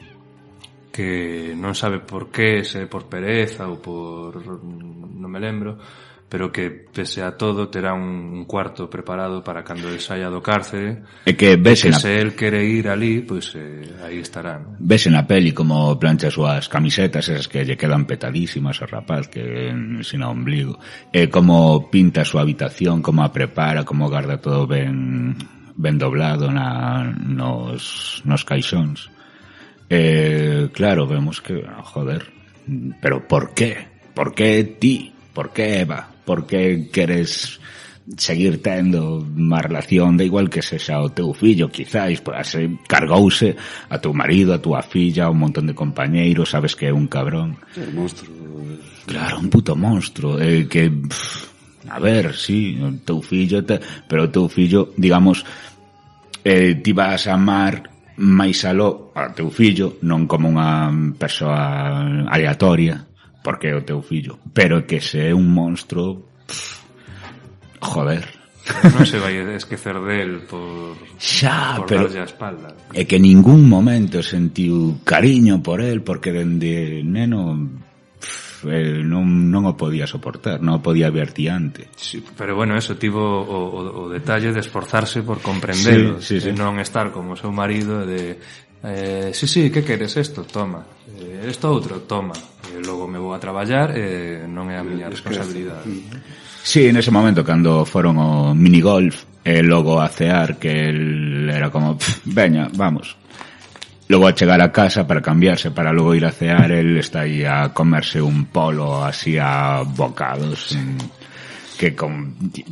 que non sabe por qué, se por pereza ou por non me lembro, pero que pese a todo terá un cuarto preparado para cando el saia do cárcere, e que se el quere ir ali, pois aí estará, ¿no? Ves na peli como plancha as súas camisetas, esas que lle quedan petadísimas ao rapaz que ensina o ombligo, e como pinta a súa habitación, como a prepara, como garda todo ben doblado nos caixóns. Claro, vemos que, joder, pero por qué? Por qué ti? Por qué Eva? Por que queres seguir tendo unha relación da igual que sexa o teu fillo, quizáis, pues, cargouse a teu marido, a túa filla, un montón de compañeiros, sabes que é un cabrón. El monstruo. Claro, un puto monstruo, que... a ver, sí, o teu fillo, pero o teu fillo, digamos, ti vas a amar máis aló ao teu fillo, non como unha persoa aleatoria, porque é o teu fillo, pero que se é un monstro, joder. Non se vai esquecer del por pero darlle a espalda. É que en ningún momento sentiu cariño por él, porque dende neno non o podía soportar, non o podía ver diante. Sí, pero bueno, eso tivo o detalle de esforzarse por comprendelo, sí. de non estar como o seu marido de sí, que queres esto? Toma. Esto outro? Toma. Logo me vou a traballar, non é a miña responsabilidade. Sí, en ese momento cando foron ao minigolf e logo a cear, que el era como, veña, vamos. Logo a chegar a casa para cambiarse, para logo ir a cear, el está aí a comerse un polo así a bocados,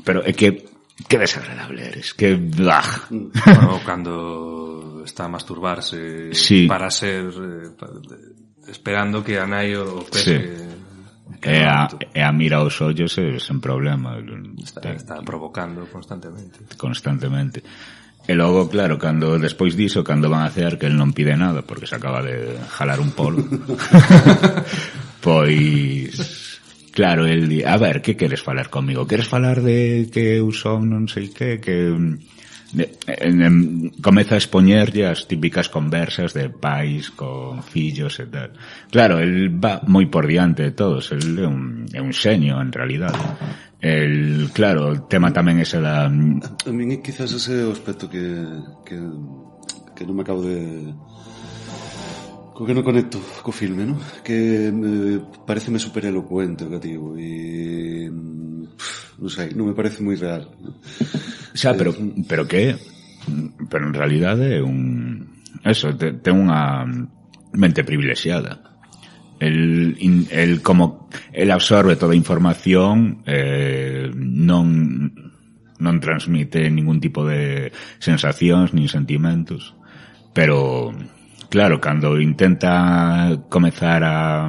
pero é que desagradable eres, que... Bueno, cando está a masturbarse sí. Para ser... esperando que a nai o pesque... Sí. E a mira aos ollos sen problema. Está provocando constantemente. E logo, claro, cando despois diso, cando van a cear, que el non pide nada porque se acaba de jalar un polo. Pois claro, el di, a ver, que queres falar comigo? Queres falar de que eu son non sei que comeza a expoñerlle as típicas conversas de pais con fillos e tal. Claro, el va moi por diante de todos, el é un xenio en realidade. Claro, o tema tamén ese da... A min quizás ese é o aspecto que non me acabo de... que non conecto co filme, ¿no? Que pareceme super elocuente o cativo e... non sei, non me parece moi real, ¿no? Xa, pero que pero en realidade é eso, ten unha mente privilexiada. El absorbe toda a información, non transmite ningún tipo de sensacións nin sentimentos, pero claro, cando intenta comezar a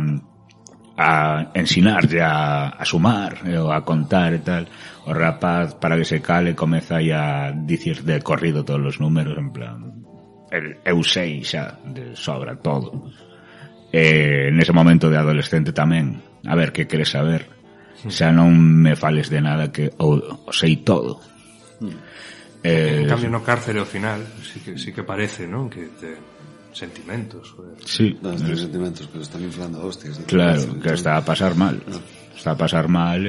ensinarlle a sumar ou a contar e tal, o rapaz, para que se cale, comeza a dicir de corrido todos os números, en plan, eu sei xa de sobra todo. Nese momento de adolescente tamén, a ver, que queres saber? Xa non me fales de nada, que o sei todo. En cambio no cárcere ao final sí que parece, non? Que sentimentos, joder. Sí, sentimentos, pero están inflando hostias. Claro, que está a pasar mal. Está a pasar mal,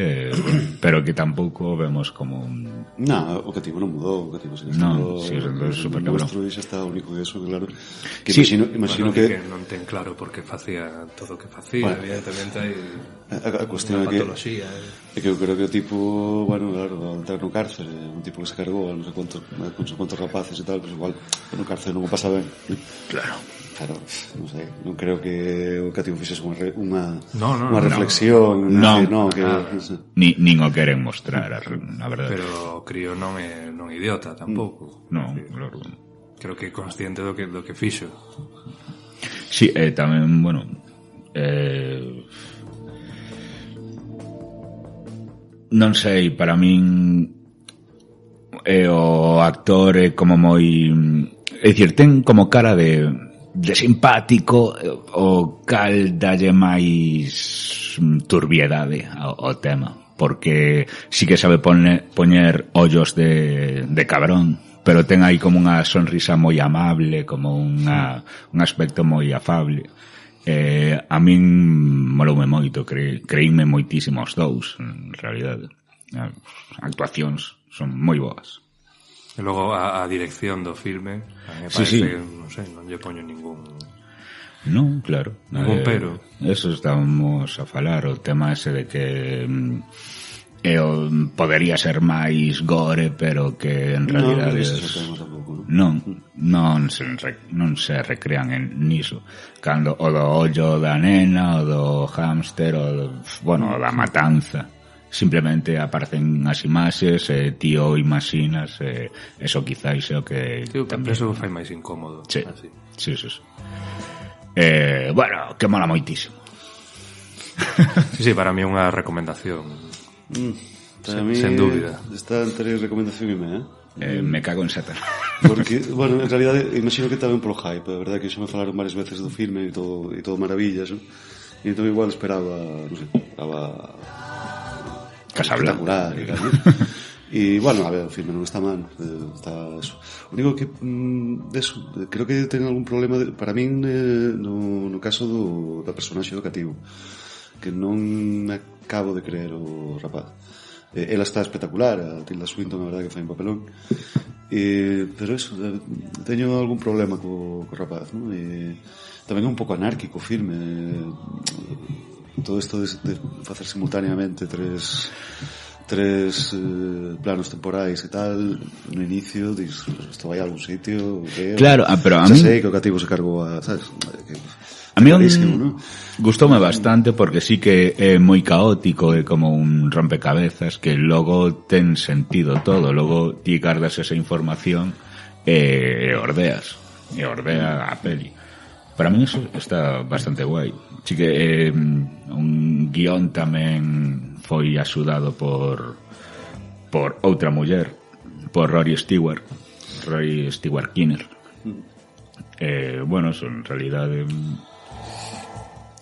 pero que tampouco vemos como o cativo non mudou, o cativo sigue estando... Non, sí, é super cabrón. O monstruo xa está único de eso, claro. Que sí, imagino que non ten claro por que facía todo o que facía, evidentemente hai a cuestión unha patoloxía. É que eu creo que o tipo, bueno, claro, ao entrar no cárcere, un tipo que se cargou a non sei cuántos rapaces e tal, pues igual no cárcere non o pasa ben. Claro, non sei, non creo que o cativo fixese unha reflexión, non que nin o queren mostrar, a verdade. Pero o crío non é idiota tampouco. Non, claro. Creo que é consciente do que fixo. Sí, tamén, bueno, non sei, para min o actor é como moi, é dicir, ten como cara de simpático, o cal dalle máis turbiedade ao tema, porque sí que sabe poñer ollos de cabrón, pero ten aí como unha sonrisa moi amable, como un aspecto moi afable. A min moloume moito, creíme moitísimo os dous, en realidade. As actuacións son moi boas. E logo a dirección do filme, a mí me parece, sí. Non sei, non lle poño ningún... Non, claro. Ningún pero. Eso estamos a falar, o tema ese de que podería ser máis gore, pero que en realidade non se recrean niso. Cando o do ollo da nena, o do hámster, o da matanza, simplemente aparecen as imaxes, ti o imaxinas, eso quizáis é o que Tío, tamén eso fai máis incómodo. Sí, así. sí. Bueno, que mola moitísimo. Sí, para mí é unha recomendación. Para mí, sen dúbida. Está entre recomendación e Me cago en Satanás. Porque, bueno, en realidad imagino que tamén polo hype, a verdade que xa me falaron varias veces do filme e todo maravillas, ¿no? E entón igual esperaba, non sei, esperaba Casablanca. e tal, ¿no? E, bueno, a ver, o filme non está mal, está eso. O único que, eso, creo que ten algún problema, para min, no caso da personaxe do cativo, que non acabo de creer o rapaz. Ela está espectacular, a Tilda Swinton, a verdade que fai un papelón, pero eso, teño algún problema co rapaz, ¿no? Tamén é un pouco anárquico o filme, todo isto de facer simultaneamente tres planos temporais e tal, no inicio dis, isto vai a algún sitio, claro, pero a mí mí sei que o cativo se cargou a, sabes, a mí gustoume bastante porque sí que é moi caótico, é como un rompecabezas que logo ten sentido todo, logo ti guardas esa información e ordea a peli. Para mí eso está bastante guai. Sí que un guión tamén foi axudado por outra muller, por Rory Stewart Kinner. Bueno, eso en realidade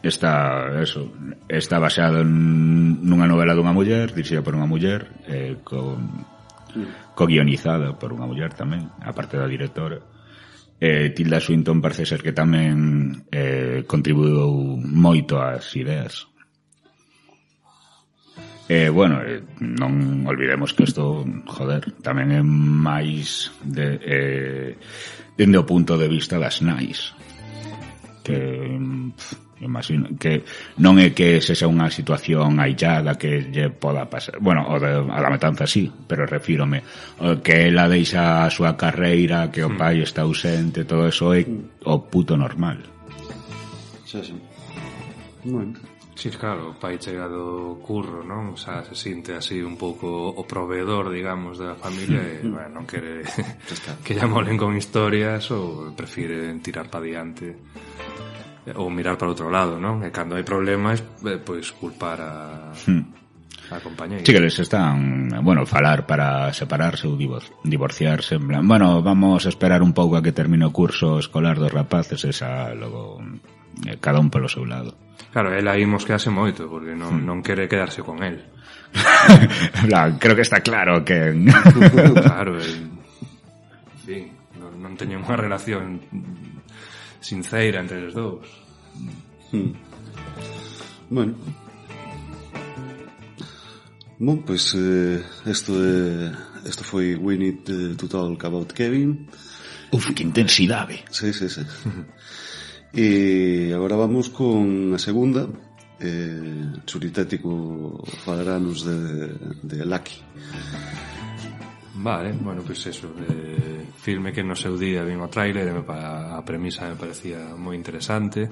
está baseado nunha novela dunha muller, dirixida por unha muller, co-guionizada por unha muller tamén, aparte da directora. Tilda Swinton parece ser que tamén contribuiu moito ás ideas. Bueno, non olvidemos que isto, joder, tamén é máis dende o punto de vista das nais, que imagino que non é que sexa unha situación aillada que lle poda pasar, bueno, a la matanza sí, pero refírome que ela deixa a súa carreira, que o pai está ausente, todo eso é o puto normal. Sí. Bueno. Sí, claro, o pai chega do curro, non? O sea, se sinte así un pouco o proveedor, digamos, da familia e, bueno, non quere que lla molen con historias ou prefire tirar pa diante ou mirar para outro lado, non? E cando hai problemas, pois culpar a compañeira. Sí que les están, bueno, falar para separarse ou divorciarse, en plan, bueno, vamos a esperar un pouco a que termine o curso escolar dos rapaces, esa logo cada un polo seu lado. Claro, ela aí mosquease moito porque non quere quedarse con el. Creo que está claro que claro, en fin, non teñen unha relación sincera entre os dous. Bueno, pues esto foi We Need to Talk About Kevin. Uf, que intensidade. Sí. E agora vamos con a segunda. Churitético falaranos de Lucky. Vale, bueno, pois eso, filme que no seu día vin o tráiler, a premisa me parecía moi interesante.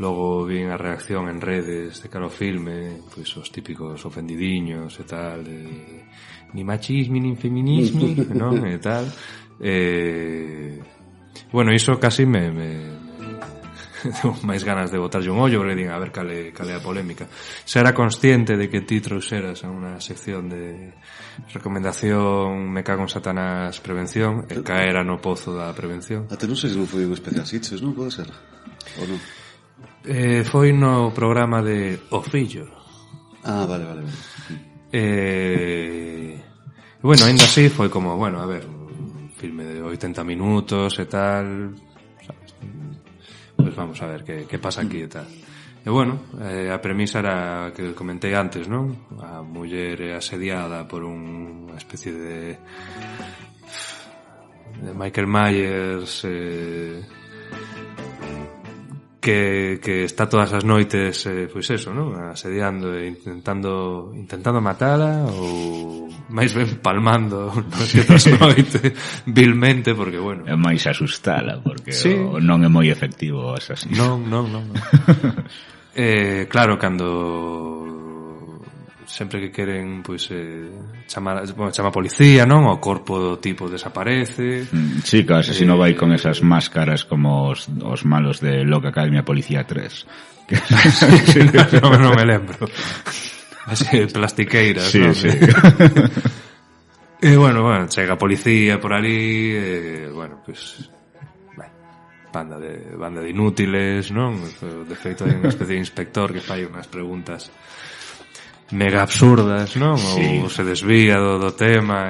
Logo vin a reacción en redes de cara ao filme, pois os típicos ofendidiños e tal, ni machismo, ni feminismo, non? E tal. Bueno, iso casi me tengo máis ganas de botarlle un ollo, porque diga, a ver cale a polémica. Se era consciente de que ti trouxeras a unha sección de recomendación me cago en Satanás prevención e caera no pozo da prevención. Até non sei se non foi un especial Sitges, non? Pode ser? Ou non? Foi no programa de O Fillo. Ah, vale. Bueno, ainda así foi como, bueno, a ver, un filme de 80 minutos e tal, pues vamos a ver que pasa aquí e tal. E bueno, a premisa era que comentei antes, non? A muller é asediada por unha especie de Michael Myers que está todas as noites pois eso, non? Asediando e intentando matala ou máis ben palmando nas outras noites vilmente, porque bueno, é máis asustala porque sí. Non é moi efectivo o asasino. Non. Claro, cando sempre que queren pois chama a policía, non? O corpo do tipo desaparece. Sí, que o asesino vai con esas máscaras como os malos de Loca Academia Policía 3. non me lembro. Así, plastiqueiras, sí, non? Sí. E bueno, chega a policía por ali, bueno, pois banda de inútiles, non? De feito hai unha especie de inspector que fai unhas preguntas mega absurdas, non? Sí. Ou se desvía do tema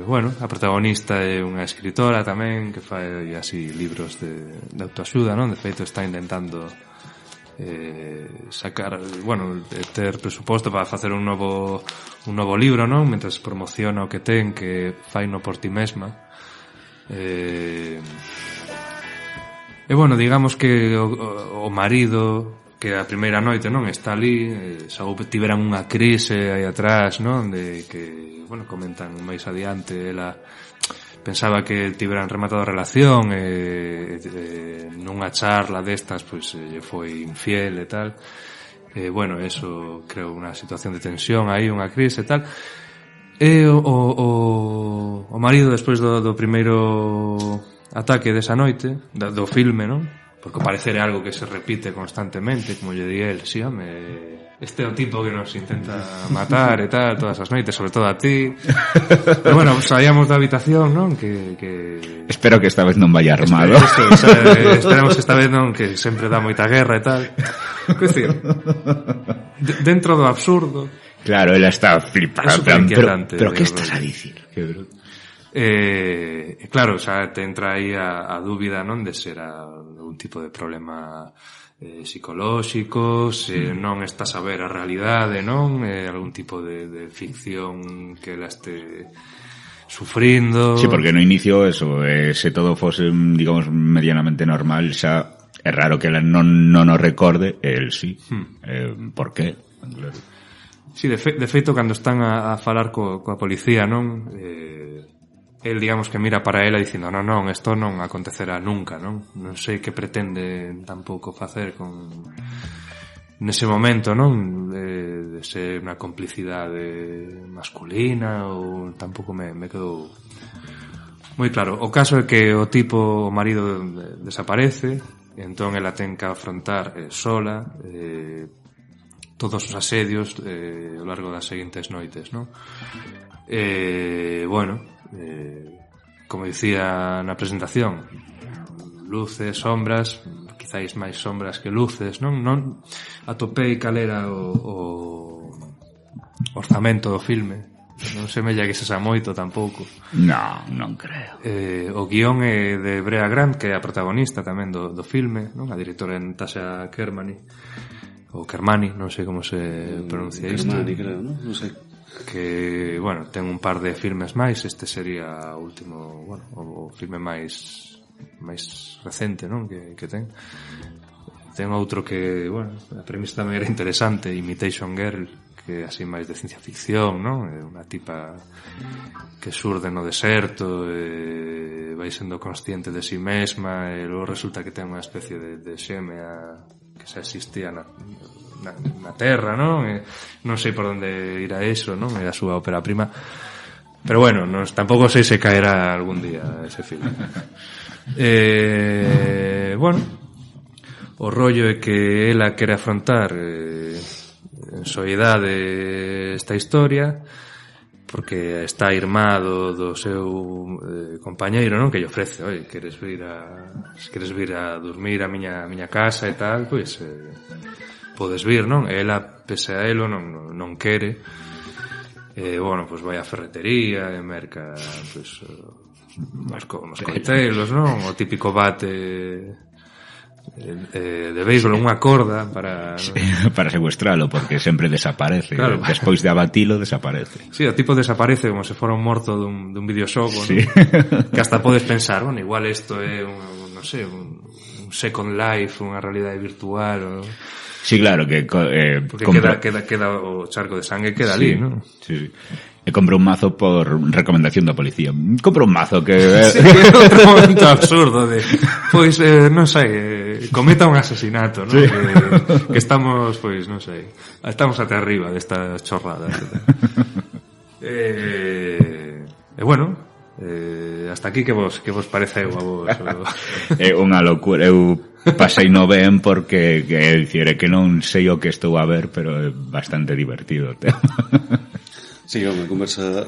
bueno, a protagonista é unha escritora tamén que fai así libros de autoaxuda, non? De feito está intentando sacar, bueno, ter presuposto para facer un novo libro, non? Mentres promociona o que ten, que fai no por ti mesma. E bueno, digamos que o marido, que a primeira noite non está ali, xa tiveran unha crise aí atrás, non? De que, bueno, comentan máis adiante, ela pensaba que tiveran rematado a relación nunha charla destas pois lle foi infiel e tal. Bueno, eso creo unha situación de tensión aí, unha crise e tal. E o marido, despois do primeiro ataque desa noite, do filme, non? Porque ao parecer é algo que se repite constantemente, como lle di el, sí, home, este é o tipo que nos intenta matar e tal, todas as noites, sobre todo a ti. Pero bueno, saíamos da habitación, non? Que Espero que esta vez non vaya armado. Esperamos esta vez non, que sempre dá moita guerra e tal. Que decir, dentro do absurdo. Claro, ela está flipada. Pero que estás a dicir? Que bruto. Claro, xa te entra aí a dúbida, non? De ser un tipo de problema psicolóxico, se non estás a ver a realidade, non? Algún tipo de ficción que ela este sufrindo. Sí, porque no inicio eso, se todo fose, digamos, medianamente normal, xa é raro que ela non o recorde, el sí. Por qué? Claro. Sí, de feito, cando están a falar coa policía, non? El, digamos, que mira para ela dicindo non, isto non acontecerá nunca, non? Non sei que pretende tampouco facer con nese momento, non? De ser unha complicidade masculina ou tampouco me quedou moi claro. O caso é que o tipo, o marido desaparece e entón ela ten que afrontar sola todos os asedios ao largo das seguintes noites, non? Bueno, como dicía na presentación, luces, sombras, quizáis máis sombras que luces, non? Non atopei cal era o orzamento do filme, non semella que se xa moito tampouco. Non creo. O guión é de Brea Grant, que é a protagonista tamén do filme, non? A directora é Natasha Kermani, ou Kermani, non sei como se pronuncia isto. Kermani, creo, non? Non sei. Que, bueno, ten un par de filmes máis, este sería o último, bueno, o filme máis recente, non? Que ten. Ten outro que, bueno, a premisa tamén era interesante, Imitation Girl, que é así máis de ciencia ficción, non? É unha tipa que surde no deserto, vai sendo consciente de si mesma, e logo resulta que ten unha especie de xemea que xa existía na terra, non? Non sei por onde irá eso, non? É a súa ópera prima. Pero bueno, tampouco sei se caerá algún día ese filme. Bueno, o rollo é que ela quere afrontar en soidade esta historia porque está irmado do seu compañeiro, non? Que lle ofrece, oi, queres vir a dormir a miña casa e tal, pois podes vir, non? E ela, pese a elo, non quere. Bueno, pois vai á ferretería e merca, pois uns coitelos, non? O típico bate de béisbol, unha corda para secuestralo, porque sempre desaparece, claro. Despois de abatilo desaparece. Sí, o tipo desaparece como se fora un morto dun videoxogo, sí. ¿No? Que hasta podes pensar, bueno, igual isto é non sei, un Second Life, unha realidade virtual, sí, claro, que porque queda o charco de sangue queda ali, non? Sí. E compro un mazo por recomendación da policía. Compro un mazo que sí, outro momento absurdo de pois non sei, cometa un asesinato, ¿no? Que estamos, pois, non sei, estamos até arriba destas chorradas. Bueno, hasta aquí que vos pareceu a vos? É unha locura. Eu pasei no ben porque que non sei o que estou a ver, pero é bastante divertido. Sí, home, conversa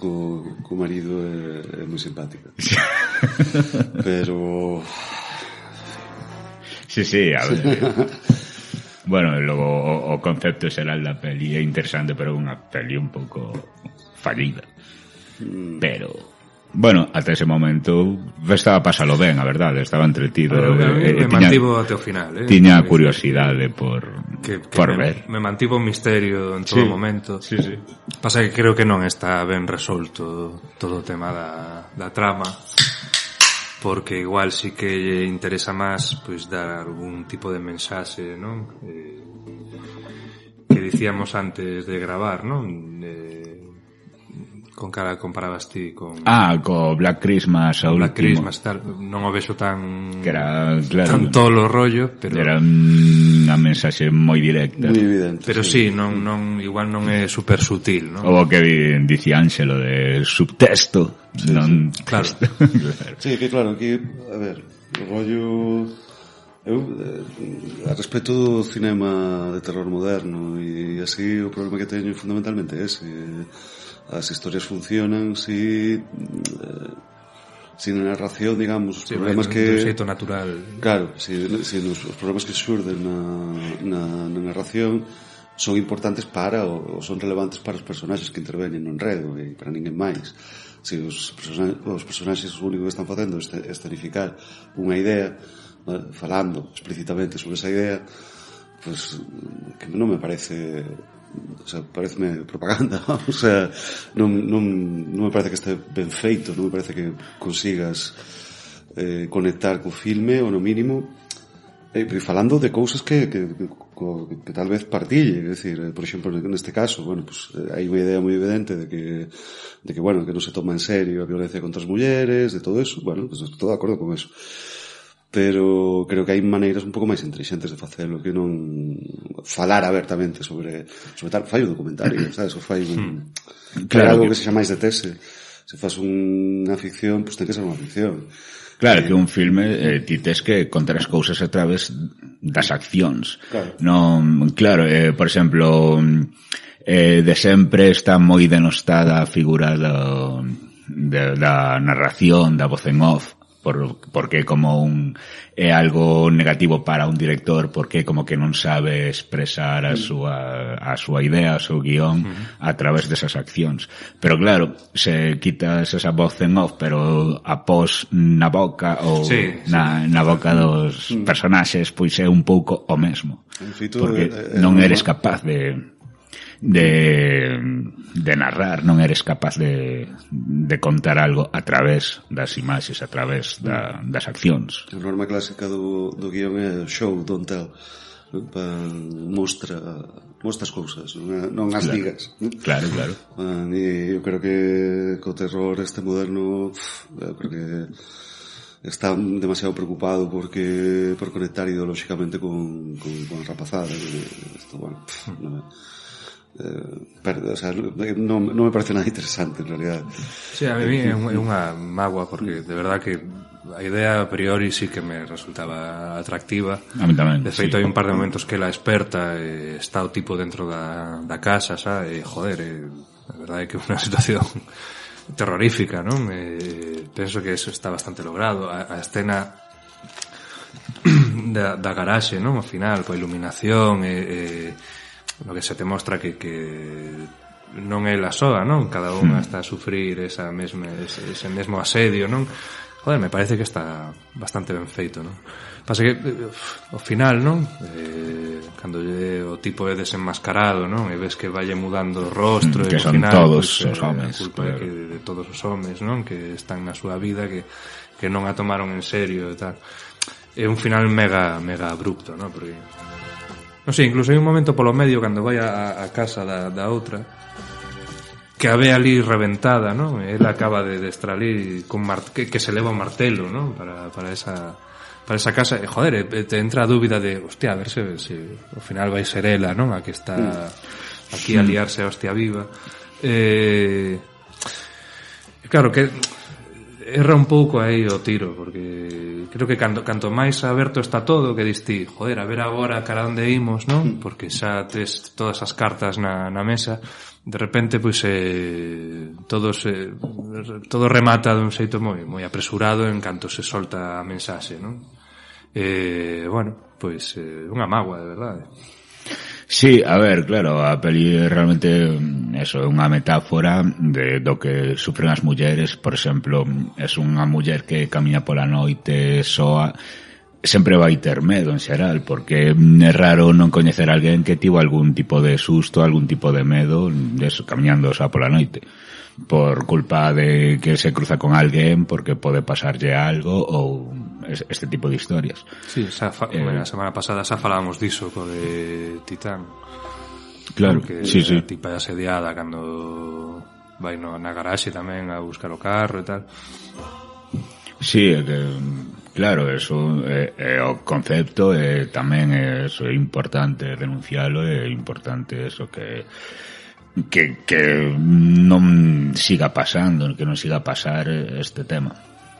co marido é moi simpática. Pero... Sí, a ver. Bueno, logo o concepto xeral da peli é interesante, pero é unha peli un pouco fallida. Pero... Bueno, ata ese momento estaba a pasalo ben, a verdade, estaba entretido. Me mantivo até o final, tiña curiosidade por ver. Me mantivo un misterio en todo momento. Sí. Pasa que creo que non está ben resolto todo o tema da trama, porque igual sí que lle interesa máis pois dar algún tipo de mensaxe, non? Que dicíamos antes de gravar, non? Con cara comparabas ti con... co Black Christmas, o Black Christmas, tal, non o vexo tan... Que era, claro... Tan tolo rollo, pero... Era unha mensaxe moi directa. Moi evidente. Pero sí, non, igual non é super sutil, non? O que dicía Ángelo de subtexto. Sí, non sí. Claro. Sí, que claro, que, a ver, o rollo... Eu, a respecto do cinema de terror moderno e así, o problema que teño fundamentalmente é ese... As historias funcionan si sin narración, digamos, os problemas que... Do xeito natural. Claro, si os problemas que xurden na narración son importantes ou son relevantes para os personaxes que interveñen no enredo e para ninguén máis. Si os personaxes o único que están facendo é escenificar unha idea, falando explícitamente sobre esa idea, pues que non me parece... O sea, pareceme propaganda, o sea, non me parece que este ben feito, non me parece que consigas conectar co filme, ou no mínimo, pero falando de cousas que tal vez partille, é dicir, por exemplo, neste caso, bueno, pues hai unha idea moi evidente de que bueno, que non se toma en serio a violencia contra as mulleres, de todo eso, bueno, pues estou de acordo con eso. Pero creo que hai maneiras un pouco máis intelixentes de facelo que non falar abertamente sobre tal, fai un documentario, sabes, ou fai algo que sexa máis de tese. Se faz unha ficción, pues ten que ser unha ficción. Claro, que un filme ti tes que contar as cousas a través das accións. Claro. Non, claro, por exemplo, de sempre está moi denostada a figura da narración, da voz en off, porque como é algo negativo para un director, porque como que non sabe expresar a súa idea, o seu guión a través desas accións. Pero claro, se quitas esa voz en off, pero após na boca ou na boca dos personaxes, pois é un pouco o mesmo, porque non eres capaz de narrar, non eres capaz de contar algo a través das imaxes, a través das accións. A norma clásica do guión é show, don't tell. Mostra as cousas, non as digas. Claro. E eu creo que co terror este moderno, eu creo que está demasiado preocupado por conectar ideolóxicamente con a rapazada. Isto, bueno, o sea, non me parece nada interesante en realidad. Sí, a mí é unha mágoa porque de verdad que a idea a priori sí que me resultaba atractiva. A mí tamén. De feito, hai un par de momentos que la experta está o tipo dentro da casa, xa, e joder, a verdade é que é unha situación terrorífica, non? Penso que eso está bastante logrado. A escena da garaxe, non? Ao final, coa iluminación no que se te mostra que non é la soa, non? Cada unha está a sufrir ese mesmo asedio, non? Joder, me parece que está bastante ben feito, non? Pasa que ao final, non? Cando o tipo é desenmascarado, non? E ves que valle mudando o rostro, que e son final, todos pues, os homes, a culpa claro. de todos os homes, non? Que están na súa vida, que non a tomaron en serio e tal. É un final mega abrupto, non? Porque non sei, incluso hai un momento polo medio cando vai a casa da outra que a ve ali reventada, non? Ela acaba de extralir con que se leva o martelo, non? Para esa casa, joder, te entra a dúbida de, hostia, a ver se ao final vai ser ela, non? A que está aquí a liarse a hostia viva. Claro que erra un pouco aí o tiro, porque creo que canto máis aberto está todo, que diste, joder, a ver agora cara onde imos, non? Porque xa tes todas as cartas na mesa, de repente pois todo remata dun xeito moi apresurado en canto se solta a mensaxe, non? Bueno, pois unha mágoa, de verdade. Sí, a ver, claro, a peli realmente eso, é unha metáfora do que sufren as mulleres. Por exemplo, é unha muller que camiña pola noite soa, sempre vai ter medo en xeral, porque é raro non coñecer a alguén que tivo algún tipo de susto, algún tipo de medo eso, camiñando soa pola noite, por culpa de que se cruza con alguén porque pode pasarlle algo ou este tipo de historias. Sí, a semana pasada xa falábamos diso co de Titán. Claro, que sí. A tipa é asediada cando vai na garaxe tamén a buscar o carro e tal. Sí, é que claro, eso é o concepto e tamén eso é importante denuncialo, é importante eso que non siga pasando, que non siga a pasar este tema.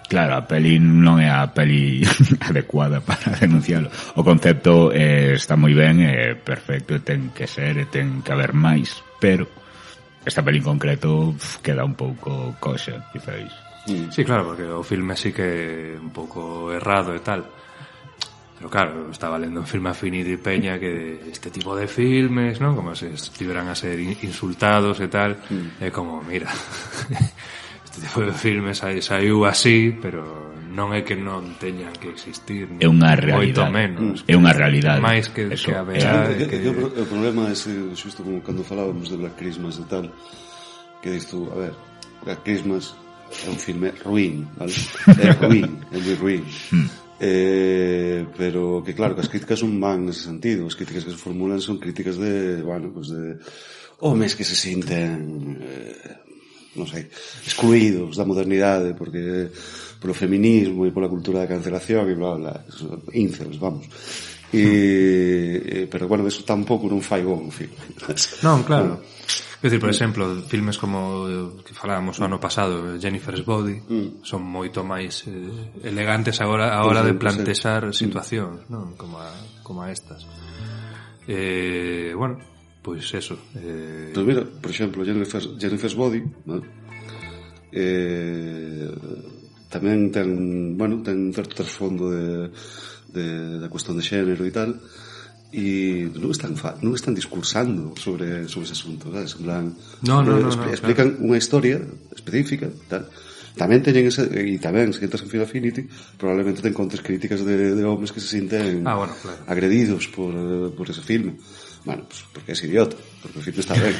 Claro, a peli non é a peli adecuada para denuncialo. O concepto está moi ben, é perfecto, ten que ser, e ten que haber máis, pero esta peli en concreto queda un pouco coxa, quizáis. Sí, claro, porque o filme sí que é un pouco errado e tal. Pero claro, estaba lendo un filme Affinity Peña que este tipo de filmes, non? Como se estiveran a ser insultados e tal, é como, mira, este tipo de filmes saiu así, pero non é que non teñan que existir, é unha realidade, moito menos, é unha realidade máis que a verdade. O problema é xusto como cando falábamos de Black Christmas e tal, que dis tú, a ver, Black Christmas é un filme ruín, vale? É ruín, é moi ruín. Pero que claro, que as críticas son van nese sentido, as críticas que se formulan son críticas de, bueno, pues de homes que se sinten non sei, excluídos da modernidade porque polo feminismo e pola cultura da cancelación e bla bla, incels, vamos. Pero bueno, eso tampouco non fai bon o filme. Non, claro. É dicir, por exemplo, filmes como que falábamos o ano pasado, Jennifer's Body, son moito máis elegantes agora a hora de plantexar situacións, non? Como a estas. Bueno, pois eso. Pues mira, por exemplo, Jennifer's Body, ¿no? Tamén ten un certo trasfondo da cuestión de xénero e tal, e non están discursando sobre ese asunto, sabes? En plan, explican unha historia específica, tal. Tamén teñen e tamén, se entras en Film Affinity, probablemente te encontres críticas de homes que se sinten claro, agredidos por ese filme. Bueno, pues porque es idiota, porque o filme está ben.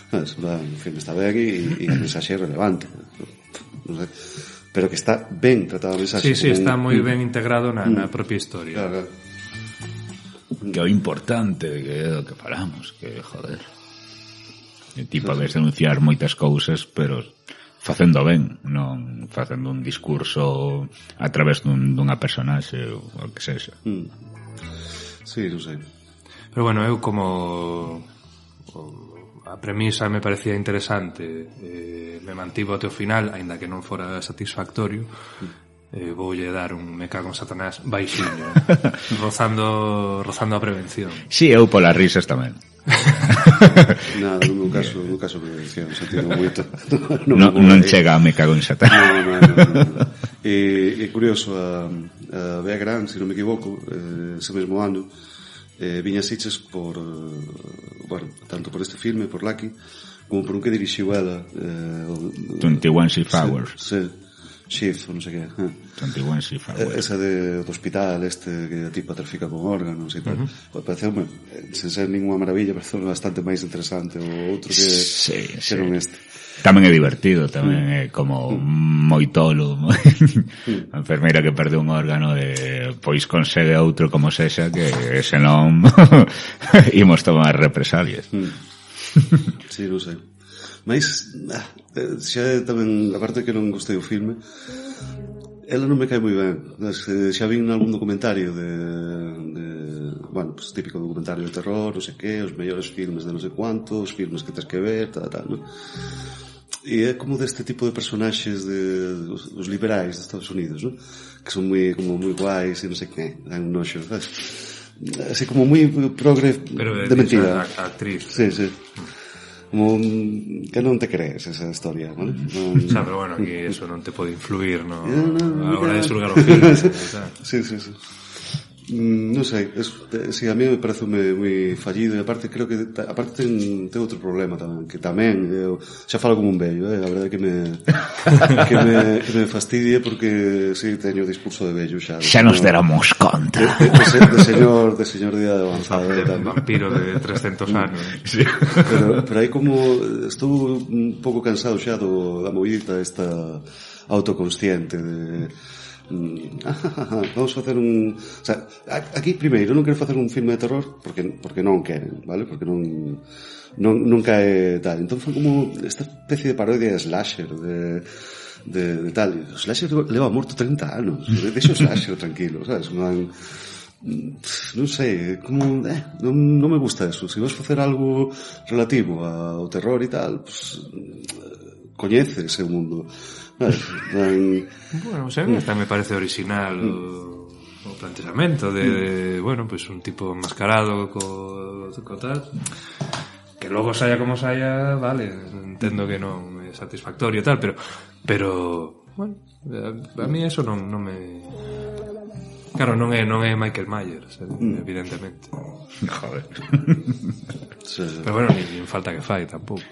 ¿Sabes? O filme está ben e a mensaxe é relevante. Non sei, pero que está ben tratado a mensaxe. Sí, está moi ben integrado na propia historia. Claro. Que é o importante que é o que falamos, que joder, ti podes denunciar moitas cousas, pero facendo ben, non facendo un discurso a través dunha personaxe ou o que sexa. Sí, non sei. Pero bueno, eu como a premisa me parecía interesante, me mantivo até o final, aínda que non fora satisfactorio. Voulle dar un me cago en Satanás baixiño, rozando a prevención. Si, eu polas risas tamén. Nada, no meu caso prevención, sentido moito. Non chega a me cago en Satanás. No. É curioso, a Bea Gran, se non me equivoco, ese mesmo ano, viña Sitges por, bueno, tanto por este filme, por Lucky, como por un que dirixiu ela, 21 Shift Hours. Sí. Shift, non sei que. 21 Shift Hours. Esa do hospital que a tipa trafica con órganos e tal. Pareceume, sen ser ninguna maravilla, pareceume bastante máis interesante o outro que non este. Tamén é divertido, tamén é como moi tolo. A enfermeira que perde un órgano pois consegue outro como sexa, que senón imos tomar represalias. Sí, non sei. Mas xa tamén, aparte que non gostei o filme, Ela non me cae moi ben. Xa vi en algún documentario de bueno, pues típico documentario de terror, non sei que, os mellores filmes de non sei cuánto, os filmes que tens que ver, tal, non? E é como deste tipo de personaxes dos liberais de Estados Unidos, non? Que son moi guais e non sei que, dan un noxo, sabes? Así como moi progre de mentira. A actriz. Sí. Como que non te crees esa historia, ¿vale? O sea, pero bueno, aquí eso non te pode influir, no a hora de xulgar o filme. Sí. Non sei, sí, a mí me parece moi fallido, e aparte creo que aparte ten outro problema tamén, que tamén eu xa falo como un vello, a verdade que me fastidie porque sí, teño discurso de vello xa. Xa nos deramos conta. De señor de idade avanzada, vampiro de 300 anos. Sí. Pero aí como estou un pouco cansado xa da movida esta autoconsciente de vamos facer o sea, aquí primeiro non quero facer un filme de terror porque non queren, vale? Porque non cae tal. Entón foi como esta especie de parodia de slasher de tal. O slasher leva morto 30 anos. Deixo o slasher tranquilo, sabes? Non sei, como non me gusta eso. Se vas facer algo relativo ao terror e tal, pues coñece ese mundo. Bueno, o sea, hasta me parece original o planteamento de bueno, pues un tipo enmascarado co tal, que logo saia como saia, vale, entendo que non é satisfactorio e tal, pero bueno, a mí eso non me... Claro, non é Michael Myers, evidentemente. Joder. Pero bueno, nin falta que fai tampouco.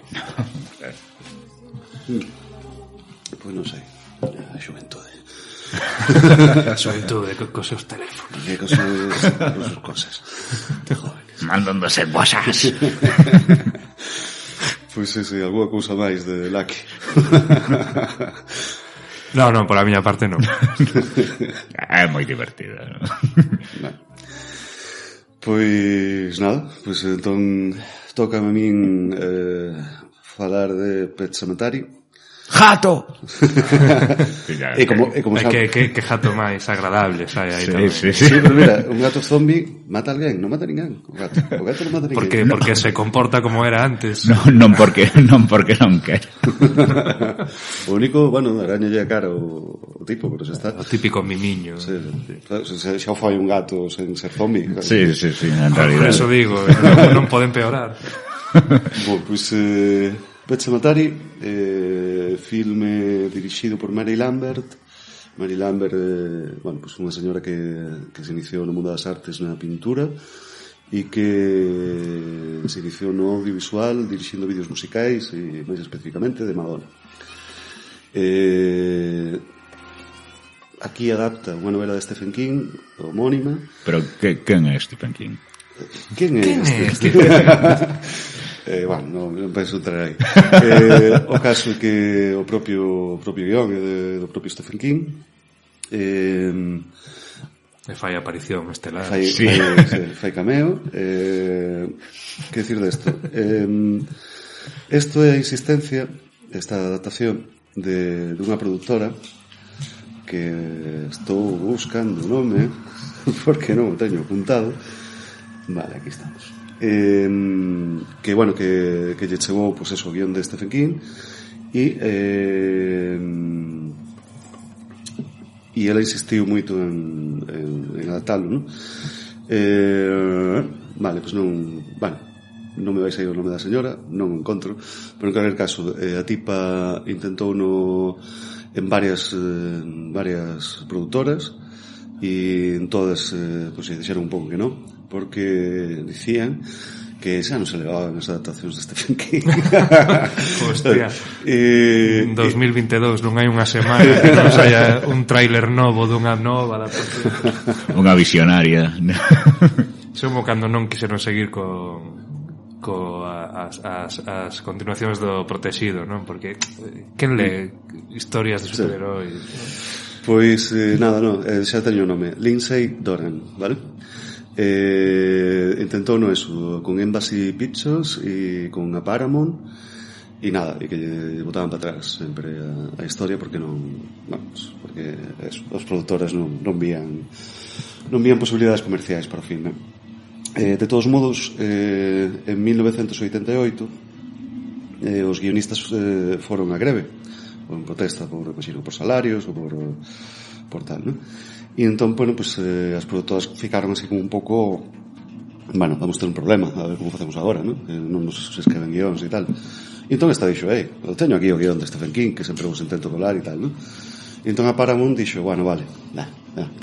Pois non sei, a xuventude. A xuventude cos seus teléfonos. Cos seus cosas de jóvenes. Mandándose cosas. Pois sí, alguna cousa máis de Lucky. Non, por a miña parte non. É moi divertida, non? Pois nada, pois entón tócame a min falar de Pet Sematary. ¡Jato! E como que jato máis agradable, sai aí tamén. Sí. Sí, pero mira, un gato zombie mata a alguén, non mata a ninguén. O gato non mata a ninguén. Porque se comporta como era antes. Non porque non quere. O único, bueno, arañalle a cara o tipo, pero xa está. O típico mimiño. Sí. Xa o fai un gato sen ser zombie. Sí, en realidad. Por eso digo, non pode empeorar. Bom, pois Pet Sematary, filme dirixido por Mary Lambert. Mary Lambert, bueno, pues unha señora que se iniciou no mundo das artes na pintura e que se iniciou no audiovisual dirixindo vídeos musicais e máis especificamente de Madonna. Aquí adapta unha novela de Stephen King homónima. Pero quen é Stephen King? Quen é este? Bueno, non penso entrar aí. O caso é que o propio guión é do propio Stephen King. Fai aparición estelar. Fai cameo. Que decir desto? Isto é a insistencia, esta adaptación de unha produtora que estou buscando o nome porque non o teño apuntado. Vale, aquí estamos. Que bueno, que lle chegou pues eso, o guión de Stephen King e ela insistiu moito en adaptalo, non? Vale, pues non me vai sair o nome da señora, non o encontro, pero en calquer caso a tipa intentou en varias produtoras e en todas pues dixeron un pouco que non, porque dicían que xa non se levaban as adaptacións de Stephen King. Hostia, 2022 non hai unha semana que non saia un tráiler novo dunha nova adaptación. Unha visionaria. Como cando non quixeron seguir as continuacións do Protegido, non? Porque quen lee historias de superheróis? Pois nada, non, xa teño o nome, Lindsay Doran, vale? Intentou no eso con Embassy Pictures e con a Paramount e nada, e que lle botaban para atrás sempre a historia porque non, vamos, porque os produtores non vían posibilidades comerciais para o filme. De todos modos, en 1988 os guionistas foron a greve, en protesta por salarios ou por tal, non? E entón, bueno, pues, as produtoras ficaron así como un pouco, bueno, vamos ter un problema, a ver como facemos agora, non? Non nos escreven guións e tal. E entón esta dixo, eu teño aquí o guión de Stephen King, que sempre vos intento colar e tal, non? E entón a Paramount dixo, bueno, vale,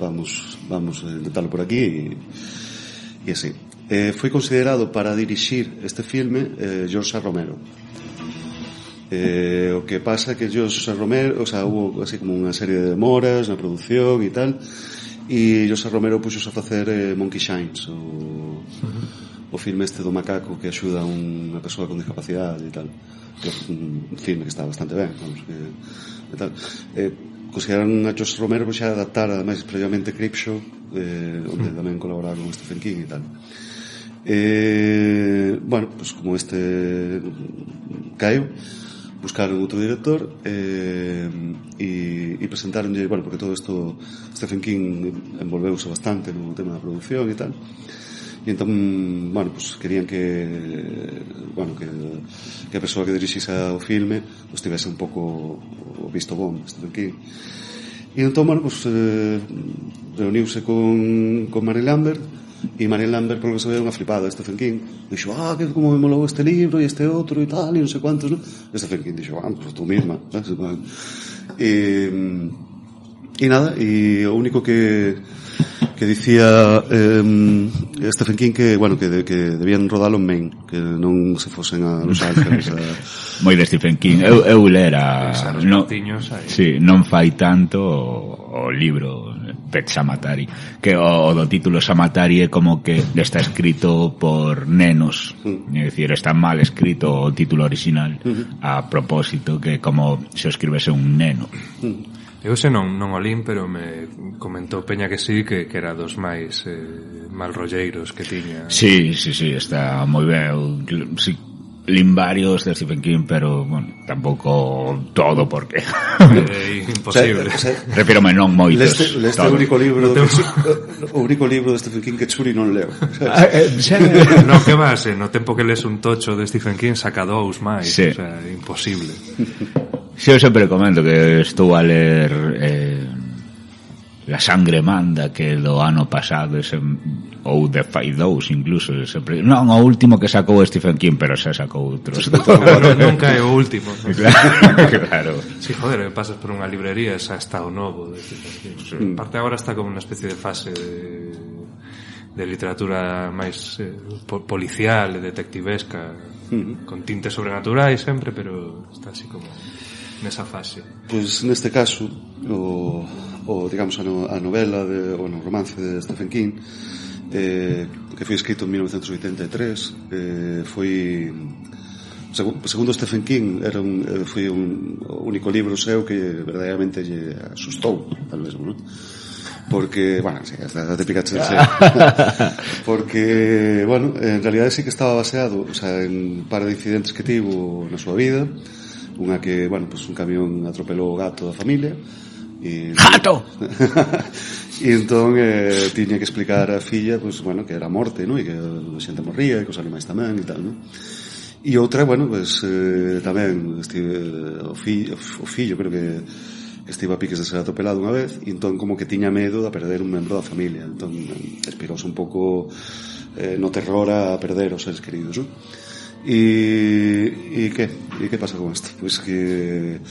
vamos a intentarlo por aquí e así. Foi considerado para dirixir este filme George A. Romero. O que pasa é que George A. Romero, o sea, hubo así como unha serie de demoras na produción e tal, e George A. Romero puxos a facer Monkey Shines, o filme este do macaco que axuda a unha persoa con discapacidade e tal, que é un filme que está bastante ben, vamos, e tal. Consideraron a George Romero xa adaptar ademais previamente Creepshow, onde tamén colaboraron con Stephen King e tal. Bueno, pues como este caeu, buscaron outro director e presentaronlle, bueno, porque todo isto Stephen King envolveuse bastante no tema da producción e tal, e entón, bueno, pues querían que a persoa que dirixise o filme pues tivese un pouco o visto bon Stephen King. E entón, bueno, pues reuniuse con Mary Lambert, e Mary Lambert, por lo que se ve, unha flipada de Stephen King. Dixo, que como me molou este libro e este outro e tal, e non sei cuántos, ¿no? E Stephen King dixo, pues tú misma, ¿sabes? E nada, e o único que dicía Stephen King que, bueno, que debían rodalo en Maine, que non se fosen a Los Ángeles. Moi de Stephen King. Eu lera, non fai tanto o libro Pet Sematary, que o do título Sematary é como que está escrito por nenos, é dicir, está mal escrito o título original a propósito, que como se escribese un neno. Eu se non o lín, pero me comentou Peña que sí, que era dos máis malrolleiros que tiña. Sí, está moi ben. Sí, lín varios de Stephen King, pero, bueno, tampouco todo, porque imposible. Refírome non moitos. Leste o único libro de Stephen King que Churi non leo. No, que vas, no tempo que lees un tocho de Stephen King saca dous máis, o sea, imposible. Sí, eu sempre comento que estou a ler La sangre manda, que do ano pasado, ou The Fight Dose, incluso, sempre, non, o último que sacou Stephen King, pero xa sacou outros. Nunca é o último. Claro. Sí, joder, pasas por unha librería e xa está o novo de Stephen King. En parte agora está como unha especie de fase de literatura máis policial e detectivesca, con tintes sobrenaturais sempre, pero está así como nesa fase. Pois neste caso digamos a novela o romance de Stephen King, que foi escrito en 1983, foi, segundo Stephen King, foi un único libro seu que verdadeiramente lle asustou, tal vez, non? Porque, bueno, sí, hasta te picaste porque, bueno, en realidad sí que estaba baseado, o sea, en un par de incidentes que tivo na súa vida. Unha que, bueno, pues un camión atropelou o gato da familia e gato. E entón tiña que explicar a filla, pues bueno, que era a morte, ¿no? E que a xente morría, e que os animais tamén e tal, ¿no? E outra, bueno, pues tamén o fillo creo que estive a piques de ser atropelado unha vez, e entón como que tiña medo de perder un membro da familia, entón inspirouse un pouco no terror a perder os seres queridos, ¿no? ¿Y qué pasa con esto? Pues que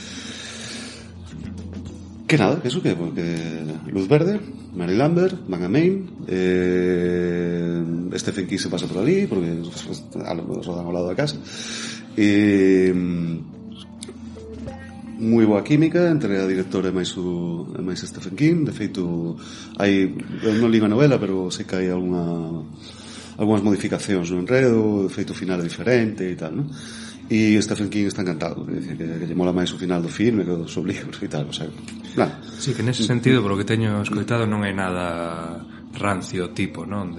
nada, que eso, que luz verde, Mary Lambert, van a Maine, Stephen King se pasa por allí porque rodan ao lado da casa, moi boa química entre a directora e máis Stephen King. De feito, eu non li a novela, pero sei que hai algunhas modificacións no enredo, de feito final diferente e tal, ¿no? E Stephen King está encantado, é dicir, que lle mola máis o final do filme que dos libros e tal, o sea, nada. Sí, que nese sentido, por lo que teño escoitado, non hai nada rancio tipo, non?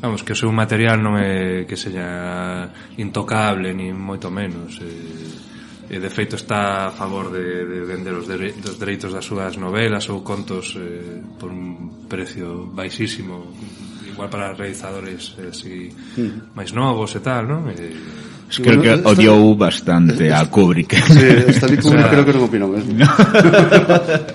vamos, que o seu material non é que seja intocable ni moito menos, e de feito está a favor de vender os dereitos das súas novelas ou contos por un precio baixísimo, igual para realizadores así máis novos e tal, non? Creo que odiou bastante a Kubrick. Sí, Stanley Kubrick creo que non opinou mesmo.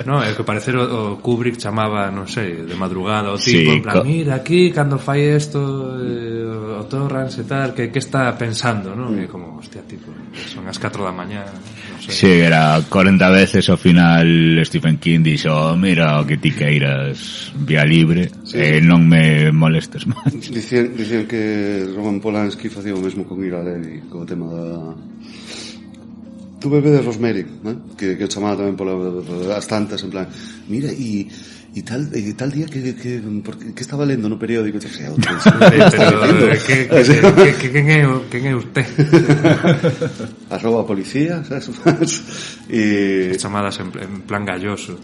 No, é que parecer o Kubrick chamaba, non sei, de madrugada o tipo, Sí, en plan, mira, aquí, cando fai isto o Torrance e tal, que está pensando, non? E como, hostia, tipo, son as 4 da mañá, non sei. Sí, era 40 veces ao final Stephen King dixo, mira, o que ti queiras vía libre, non me molestes máis. Dicían que Roman Polanski facía o mesmo con Ira Levy, co tema da tu bebé de Rosemary, ¿no? que chamaba tamén as tantas en plan, mira, e tal día que estaba lendo no periódico, pero quen é usted? Arroba policía, sabes? E chamadas en plan galloso.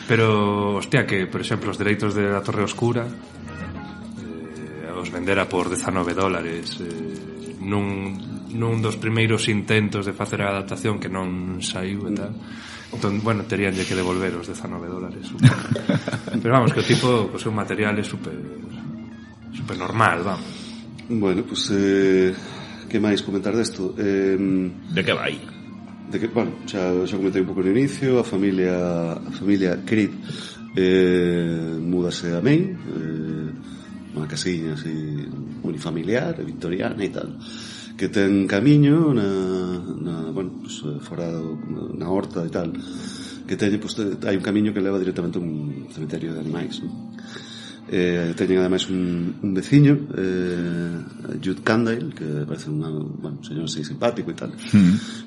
Pero, hostia, que por exemplo os dereitos de La Torre Oscura os vendera por $19 nun dos primeiros intentos de facer a adaptación que non saiu e tal. Entón, bueno, teríanlle que devolver os $19, supongo. Pero vamos, que o tipo, o seu material é super normal, vamos. Bueno, pues que máis comentar desto? De que vai? De que, bueno, xa comentei un pouco no inicio, a familia Creed múdase a Maine, unha casiña así unifamiliar, victoriana e tal, que ten camiño bueno, pues, fora na horta e tal, que teñe, pues, hai un camiño que leva directamente a un cementerio de animais, ¿no? Teñen ademais un veciño, Jude Candale, que parece un señor así simpático e tal,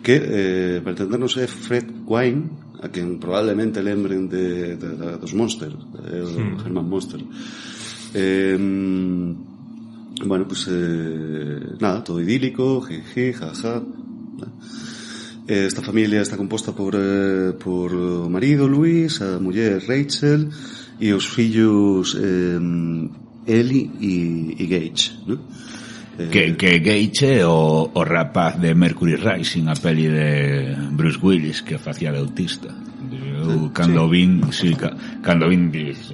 que para entendernos é Fred Wine, a quen probablemente lembren dos Monster, Herman Monster. Bueno, pues nada, todo idílico, jiji, jaja. Esta familia está composta por o marido Luis, a muller Rachel e os fillos Ellie e Gage, ¿no? Que Gage é o rapaz de Mercury Rising, a peli de Bruce Willis que facía de autista. Cando vin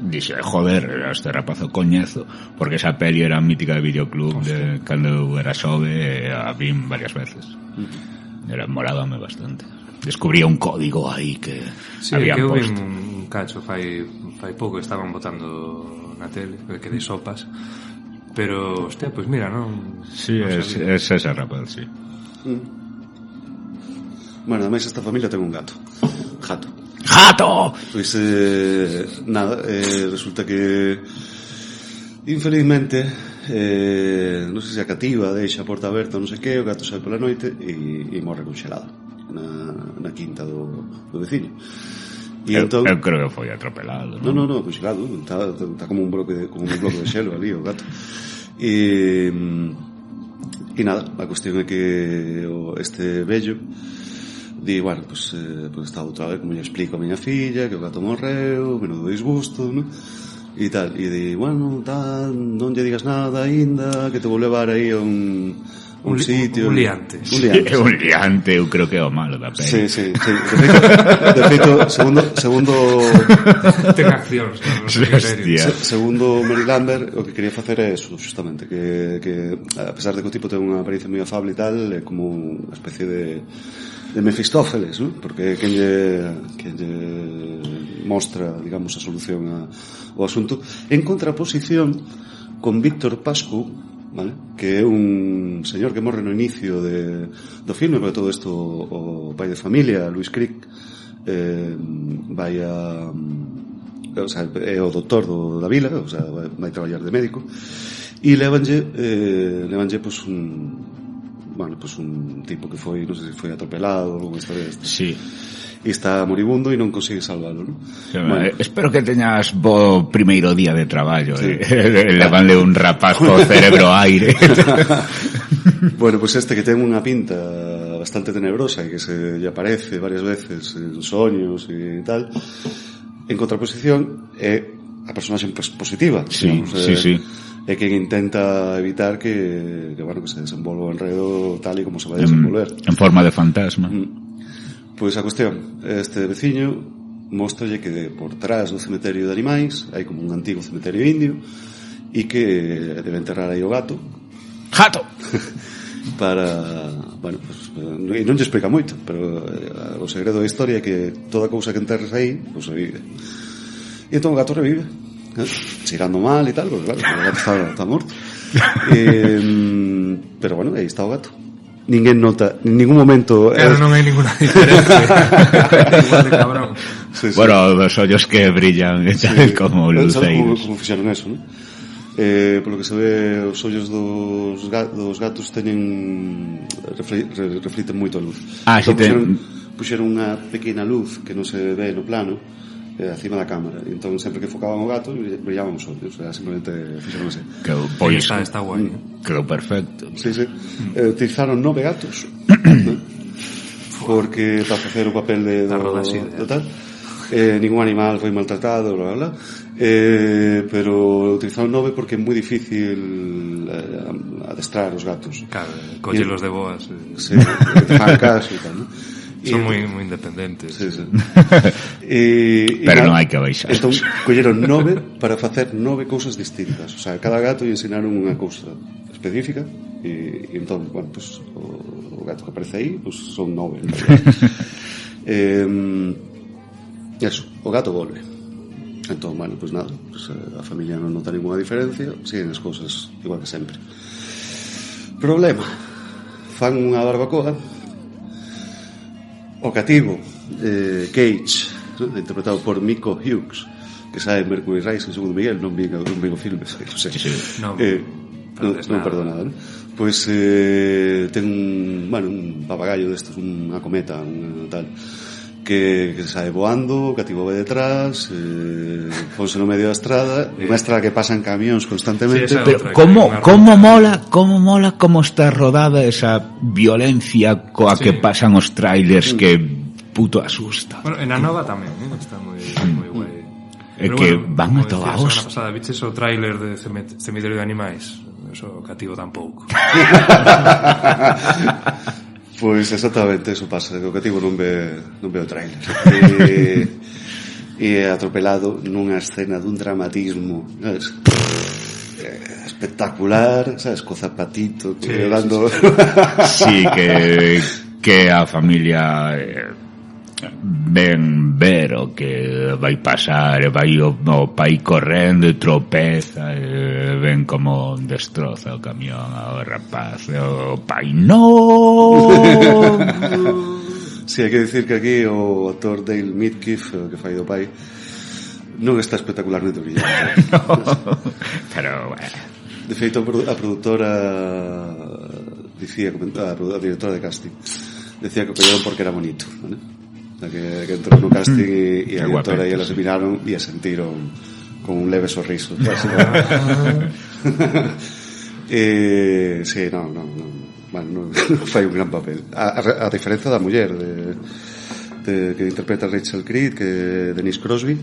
dixe, joder, este rapazo coñezo, porque esa peli era mítica de videoclub de cando eu era xove, a vin varias veces. Era molábame bastante. Descubría un código aí que habían que eu posto. vin un cacho fai pouco, estaban botando na tele, que de sopas. Pero, hostia, pues mira, non... Sí, non es ese rapaz, sí. Bueno, ademais esta familia ten un gato. Jato. Pois nada, resulta que infelizmente non sei se a cativa deixa a porta aberta, non sei que, o gato sai pola noite e morre conxelado na quinta do veciño. Eu creo que foi atropelado, non? Non, conxelado, está como un bloque de xelo ali o gato. E nada, a cuestión é que este vello di, bueno, pues está outra vez, como lle explico a miña filla, que o gato morreu, menudo disgusto, ¿no? E tal, e di, bueno, tal, non lle digas nada aínda, que te vou levar aí a un sitio. Un liante. Un liante, eu creo que é o malo da peli. Sí. De feito, segundo ten accións, segundo Mary Lambert, o que quería facer é eso, justamente, que a pesar de que o tipo ten unha apariencia moi afable e tal, é como unha especie de Mefistófeles, ¿no? Porque quen lle mostra, digamos, a solución ao asunto, en contraposición con Víctor Pascu, ¿vale? Que é un señor que morre no inicio do filme, porque todo isto o pai de familia, Luis Crick, vai a... O sea, é o doutor da vila, o sea, vai traballar de médico, e levanlle pues un tipo que foi, non sei se foi atropelado ou alguna historia desta. Sí. E está moribundo e non consigue salvalo, ¿no? Bueno, espero que teñas bo primeiro día de traballo, sí. Levanle un rapaz co cerebro aire. Bueno, pues este que ten unha pinta bastante tenebrosa e que se lle aparece varias veces en soños e tal, en contraposición é a personaxe positiva. Sí, digamos, sí. É quen intenta evitar que bueno, que se desenvolva o enredo tal e como se vai desenvolver. En forma de fantasma. Pois a cuestión, este veciño mostralle que por trás do cementerio de animais hai como un antigo cementerio indio e que debe enterrar aí o gato. ¡Gato! Para, bueno, pues, non lle explica moito, pero o segredo da historia é que toda cousa que enterres aí, pues revive. E entón o gato revive, cheirando mal e tal, porque claro, o gato está morto. Pero bueno, aí está o gato. Ninguén nota, en ningún momento... Claro, non hai ninguna diferencia. Igual de cabrón. Sí. Bueno, os ollos que brillan como luceiros. Como fixeron eso, non? Polo que se ve, os ollos dos gatos teñen refliten moito a luz. Entón, puxeron unha pequena luz que non se ve no plano acima da cámara, entón sempre que focaban o gato brillaban os ollos, simplemente fixeron así. Pois está guai. Quedou perfecto. Sí. Utilizaron 9 gatos porque para facer o papel do tal, ningún animal foi maltratado, bla bla bla. Pero utilizaron 9 porque é moi difícil adestrar os gatos. Claro, collelos de boas. Sí, fan caso e tal, ¿no? Son moi independentes. Sí. Pero non hai que baixar. Entón, colleron 9 para facer 9 cousas distintas. O sea, cada gato lle ensinaron unha cousa específica e entón, bueno, pues, o gato que aparece aí, pues, son 9 en realidad. Eso, o gato volve. Entón, bueno, pues nada, pues, a familia non nota ninguna diferencia, siguen as cousas igual que sempre. Problema, fan unha barbacoa, o cativo Cage, ¿no? Interpretado por Miko Hughes, que sabe Mercury Rising, segundo Miguel, non vi filmes, non sei. Non perdonada, ¿no? Pois ten un papagayo destes, unha cometa, un tal, que sae voando, o cativo vai detrás, ponse no medio da estrada, unha estrada que pasan camións constantemente. Sí, pero como mola como está rodada esa violencia coa que pasan os trailers, que puto asusta. Bueno, en a nova tamén, está moi guai. É que van a toda a semana pasada, viches o trailer de Cemiterio de Animais? Eso cativo tampouco. Pois exactamente, eso pasa, que o cativo non ve o trailer. E é atropelado nunha escena dun dramatismo, sabes? Espectacular, sabes, co zapatito dando... Sí, que a familia ven ver o que vai pasar, e vai o pai correndo e tropeza, e ven como destroza o camión ao rapaz, e o pai no. Sí, hai que dicir que aquí o actor Dale Midkiff, que fai do pai, non está espectacularmente brillante. Pero bueno, de feito a produtora dicía, a directora de casting decía que o pellaron porque era bonito, ¿vale? Que entrou no casting e a directora e elas se miraron e a sentiron con un leve sorriso. Sí, non, bueno, fai un gran papel. A diferencia da muller que interpreta Rachel Creed, que Denise Crosby,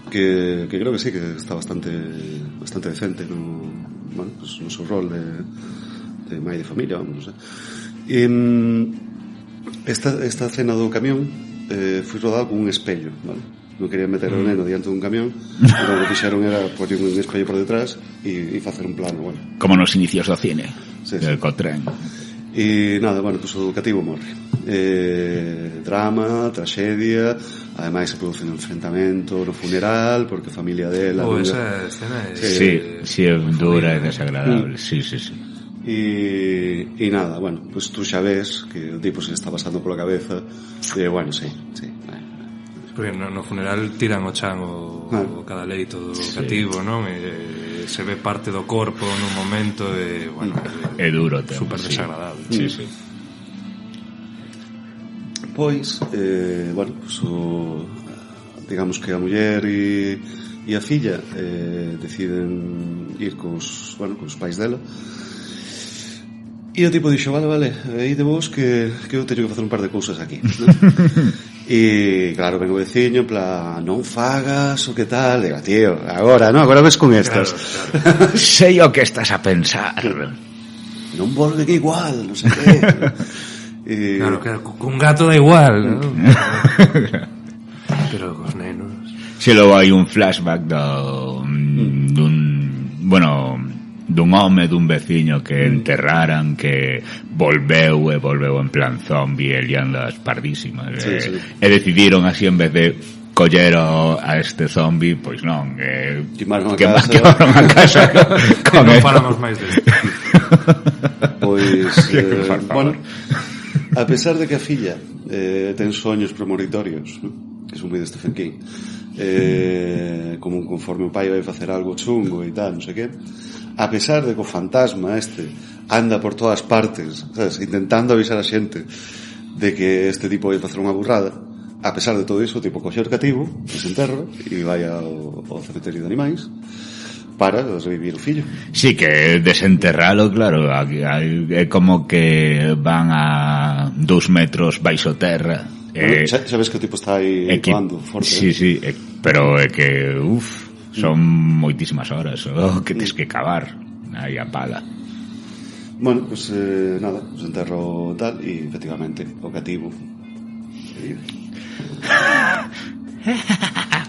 que creo que sí, que está bastante decente no seu rol de mai de familia, vamos, non sei. Esta cena do camión foi rodado con un espello, vale? Non querían meter o neno diante dun camión, pero o que fixeron era poñer un espello por detrás e facer un plano, bueno. Como nos inicios do cine, co tren. E nada, bueno, pues o cativo morre. Drama, traxedia, ademais se produce un enfrentamento no funeral, porque a familia dela... esa escena é... Sí, é dura e desagradable, sí. E nada, bueno, pues tú xa ves que o tipo se está pasando pola cabeza e bueno, sí. Porque no funeral tiran o chan o cada leito do cativo, non? E se ve parte do corpo nun momento e, bueno, é duro, super desagradable. Sí. Pois, bueno, pues digamos que a muller e a filla deciden ir cos pais dela. E o tipo dixo, vale, aí de vos que eu teño que facer un par de cousas aquí, ¿no? E claro, ven o veciño en plan, non fagas o que tal. Digo, tío, agora, non? Agora ves con estas. Claro. Sei o que estás a pensar. Non volven igual, non sei que. E... Claro, cun gato da igual, ¿no? Pero cos nenos... Se logo hai un flashback dun home, dun veciño que enterraran, que volveu en plan zombie, e liandas pardísimas, Sí. e decidiron así, en vez de coller a este zombie, pois non, Quemaron a quemaron a casa con non el. falamos máis de isto. Pois, Por favor. bueno, a pesar de que a filla ten soños premonitorios, ¿no? Que son moi de Stephen King, como conforme o pai vai facer algo chungo e tal, non sei que, a pesar de que o fantasma anda por todas partes, sabes, intentando avisar a xente de que este tipo vai facer unha burrada, a pesar de todo iso, o tipo coxe o cativo, desenterra e vai ao cementerio de animais para revivir o fillo. Sí, que desenterralo, claro, é como que van a 2 metros baixo terra. Bueno, sabes que o tipo está aí actuando forte. Sí, pero é que son moitísimas horas que tens que cavar aí a pala. Bueno, pues nada, pues enterro tal e efectivamente o cativo.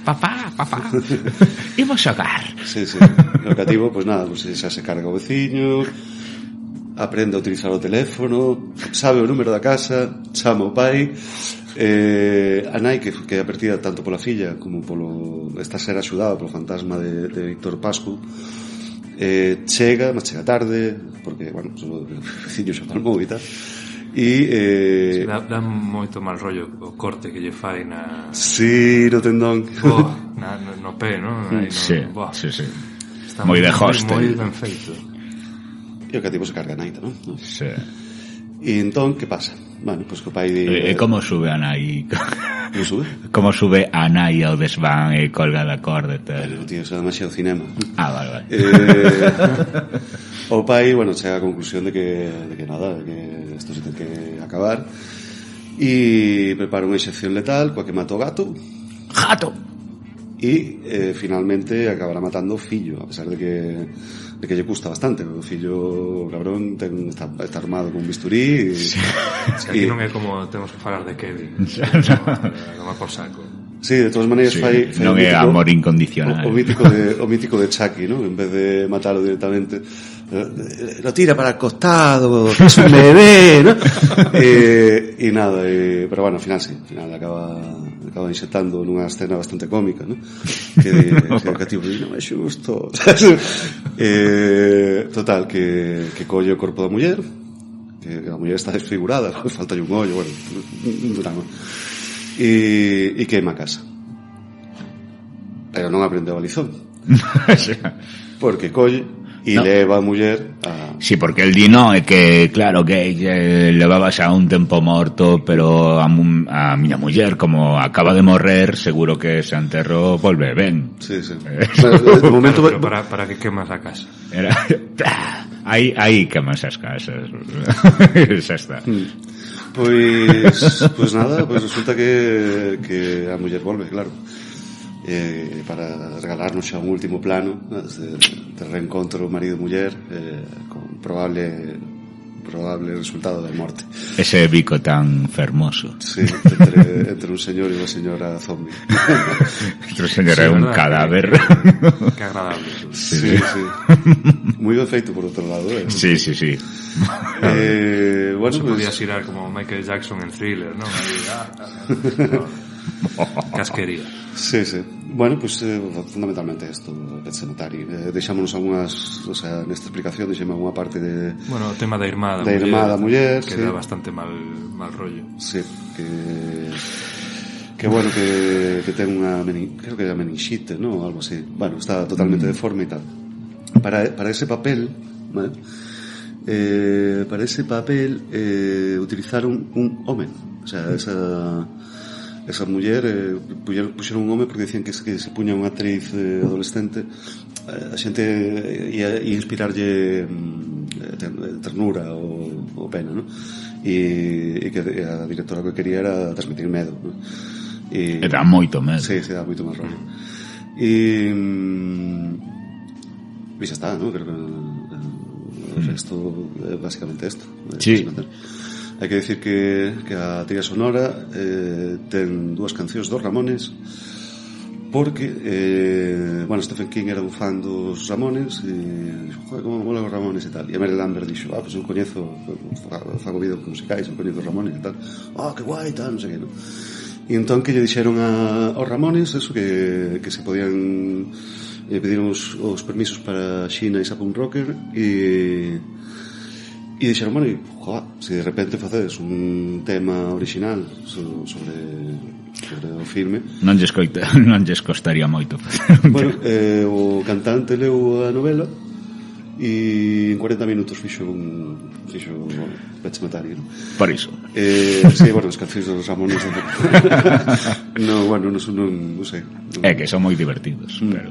Papá, imos xogar. Sí, o cativo, pues nada, pues xa se carga o veciño, aprende a utilizar o teléfono, sabe o número da casa, chama o pai. A nai que é apertida tanto pola filla como polo está a ser axudada polo fantasma de Víctor Pascu, chega, mas chega tarde porque, bueno, o veciño xa palmou e tal, e dá moito mal rollo o corte que lle fai na... sí, no tendón, no pé, ¿no? Aí no... Sí. Está Moi de hostel. moi ben feito. e o cativo se carga a naita, non? Sí. E entón, que pasa? Bueno, pues que o pai di... E como sube a nai? Non sube? Como sube a nai ao desván e colga da corda e tal? Pero, tío, eso é demasiado cinema. Vale. O pai, bueno, chega a conclusión de que nada, de que isto se ten que acabar, e prepara unha inxección letal coa que mata o gato. Gato! E finalmente acabará matando o fillo, a pesar de que lle custa bastante. O fillo, o cabrón, está armado con un bisturí Se aquí non é como temos que falar de Kevin. Non por saco. Sí, de todas maneiras fai non é amor incondicional. o mítico de Chucky, ¿no? En vez de matarlo directamente, lo tira para el costado, que es un bebé, ¿no? Y nada, pero bueno, al final acaba insertando nunha escena bastante cómica, ¿no? Que o cativo non é xusto. Total, que colle o corpo da muller, que a muller está desfigurada, falta un ollo, bueno, un drama. E queima a casa, pero non aprendeu a lición, porque colle e leva a muller a... Sí, porque el di non é que, claro, que levaba xa un tempo morto, pero a miña muller, como acaba de morrer, seguro que se enterro volve ben. Sí. De momento... Pero para que quemas a casa. Era... Aí quemas as casas. Xa está. Pues nada, pues resulta que a muller volve, claro, para regalarnos xa un último plano de reencontro marido e muller, con probable resultado da morte. Ese bico tan fermoso. Sí, entre un señor e unha señora zombie. Otro señor é un cadáver. Que agradable. Sí. Moi ben feito por outro lado, Sí. Bueno, se podía pues... xirar como Michael Jackson en Thriller, ¿no? Casquería. Sí. Bueno, pues fundamentalmente isto, Pet Sematary. Deixámonos algunhas, o sea, nesta explicación deixame algunha parte de... Bueno, o tema da irmá da muller, que sí. dá bastante mal rollo. Sí, que bueno, que ten unha creo que é a meningite, ¿no? Algo así. Bueno, está totalmente deforme e tal. Para ese papel, ¿vale? Para ese papel utilizaron un home, o sea, esa muller puxeron un home porque decían que se puña unha actriz adolescente, a xente ia inspirarlle ternura ou pena, ¿no? e que a directora que quería era transmitir medo, ¿no? E dá moito medo. Sí, dá moito máis rollo. E xa está, ¿no? Creo que o resto é basicamente isto. Sí. Hai que decir que a trilha sonora ten 2 cancións dos Ramones, porque Stephen King era un fan dos Ramones e joder, como mola os Ramones e tal, e a Mary Lambert dixo, pues eu coñezo, fago vídeos musicais, eu coñezo os Ramones e tal, que guai, tal, non sei que, no? E entón que lle dixeron aos Ramones eso, que se podían pedir os permisos para Xina e Sapun Rocker e dixeron, bueno, se de repente facedes un tema original sobre o filme, non lles costaría moito. Bueno, o cantante leu a novela e en 40 minutos fixo pechematario, ¿no? Por iso. Sí, bueno, as cancións dos Ramones non sei. É que son moi divertidos, pero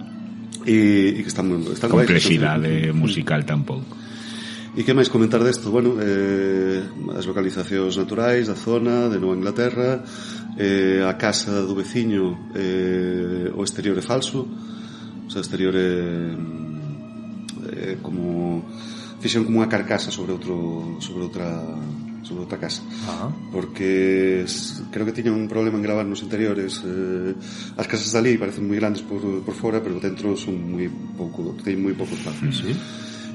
e que están complexidade musical tampouco. E que máis comentar desto? Bueno, as localizacións naturais da zona de Nova Inglaterra, a casa do veciño, o exterior é falso, o sea, o exterior é como fixeron como unha carcasa sobre outra casa, porque creo que tiñan un problema en gravar nos interiores. As casas dali parecen moi grandes por fora, pero dentro son teñen moi pouco espacio. Sí.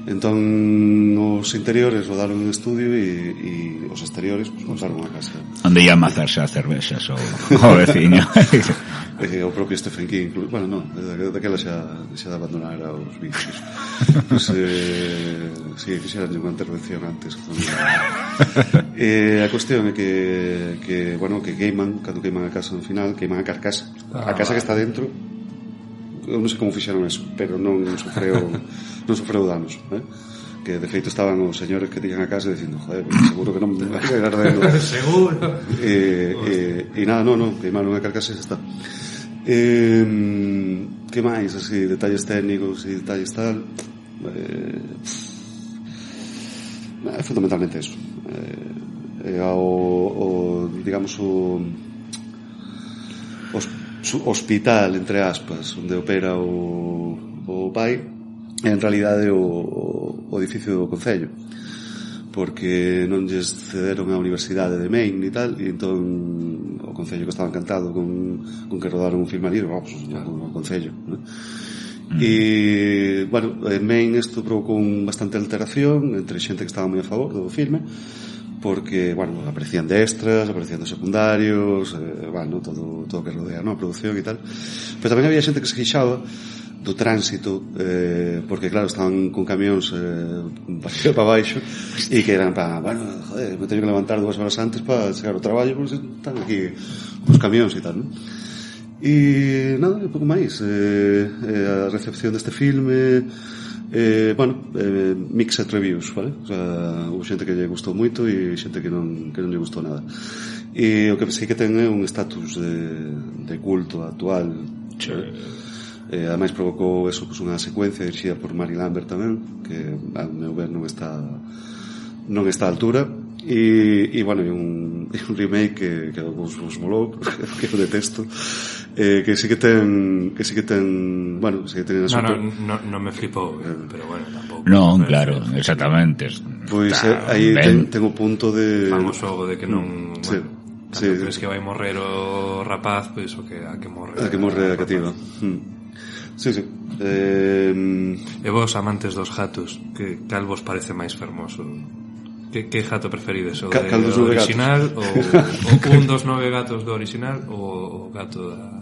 Entón os interiores rodaron en estudio e os exteriores pues, montaron a casa onde ia amazarse as cervexas o veciño. O propio Stephen King, bueno, non, daquela xa de abandonar aos vicios. Pues, sí, fixeran unha intervención antes. A cuestión é que queiman, cando queiman a casa no final, queiman a carcasa. A casa que está dentro, eu non sei como fixeron eso, pero non sofreu danos, que de feito estaban os señores que tiñan a casa dicindo, joder, seguro que non me vai a ardendo. Seguro. E nada, non, queimaron a carcasa e xa está. Que máis, así, detalles técnicos e detalles tal, fundamentalmente eso. Digamos o hospital, entre aspas, onde opera o pai, en realidade o edificio do Concello, porque non lles cederon a Universidade de Maine e tal, e entón o Concello que estaba encantado con que rodaron un filme ali, o Concello, ¿no? E, bueno, en Maine isto provocou bastante alteración entre xente que estaba moi a favor do filme, porque, bueno, aparecían de extras, aparecían de secundarios, bueno, todo o que rodea, ¿no? A produción e tal, pero tamén había xente que se queixaba do tránsito, porque claro, estaban con camións para arriba para baixo e que eran bueno, joder, me teño que levantar 2 horas antes para chegar ao traballo porque están aquí os camións e tal, ¿no? E nada, un pouco máis a recepción deste filme, mixed reviews, vale? O sea, houve xente que lle gustou moito e xente que non lle gustou nada, e o que sí que ten é un estatus de culto actual. Ademais provocou eso, pues, unha secuencia dirixida por Mary Lambert tamén, que a meu ver non está a altura, e bueno, e un remake que vos molou, que eu detesto, que sí que ten bueno, sí que ten non me flipou, pero bueno, tampouco. Non, claro, exactamente. Pois aí ten o punto de famoso de que non, sí. Cando crees que vai morrer o rapaz, pois o que a que morre a cativa. Sí. E vos, amantes dos gatos, cal vos parece máis fermoso? Que gato preferides? O do original? O un dos 9 gatos do original? O gato da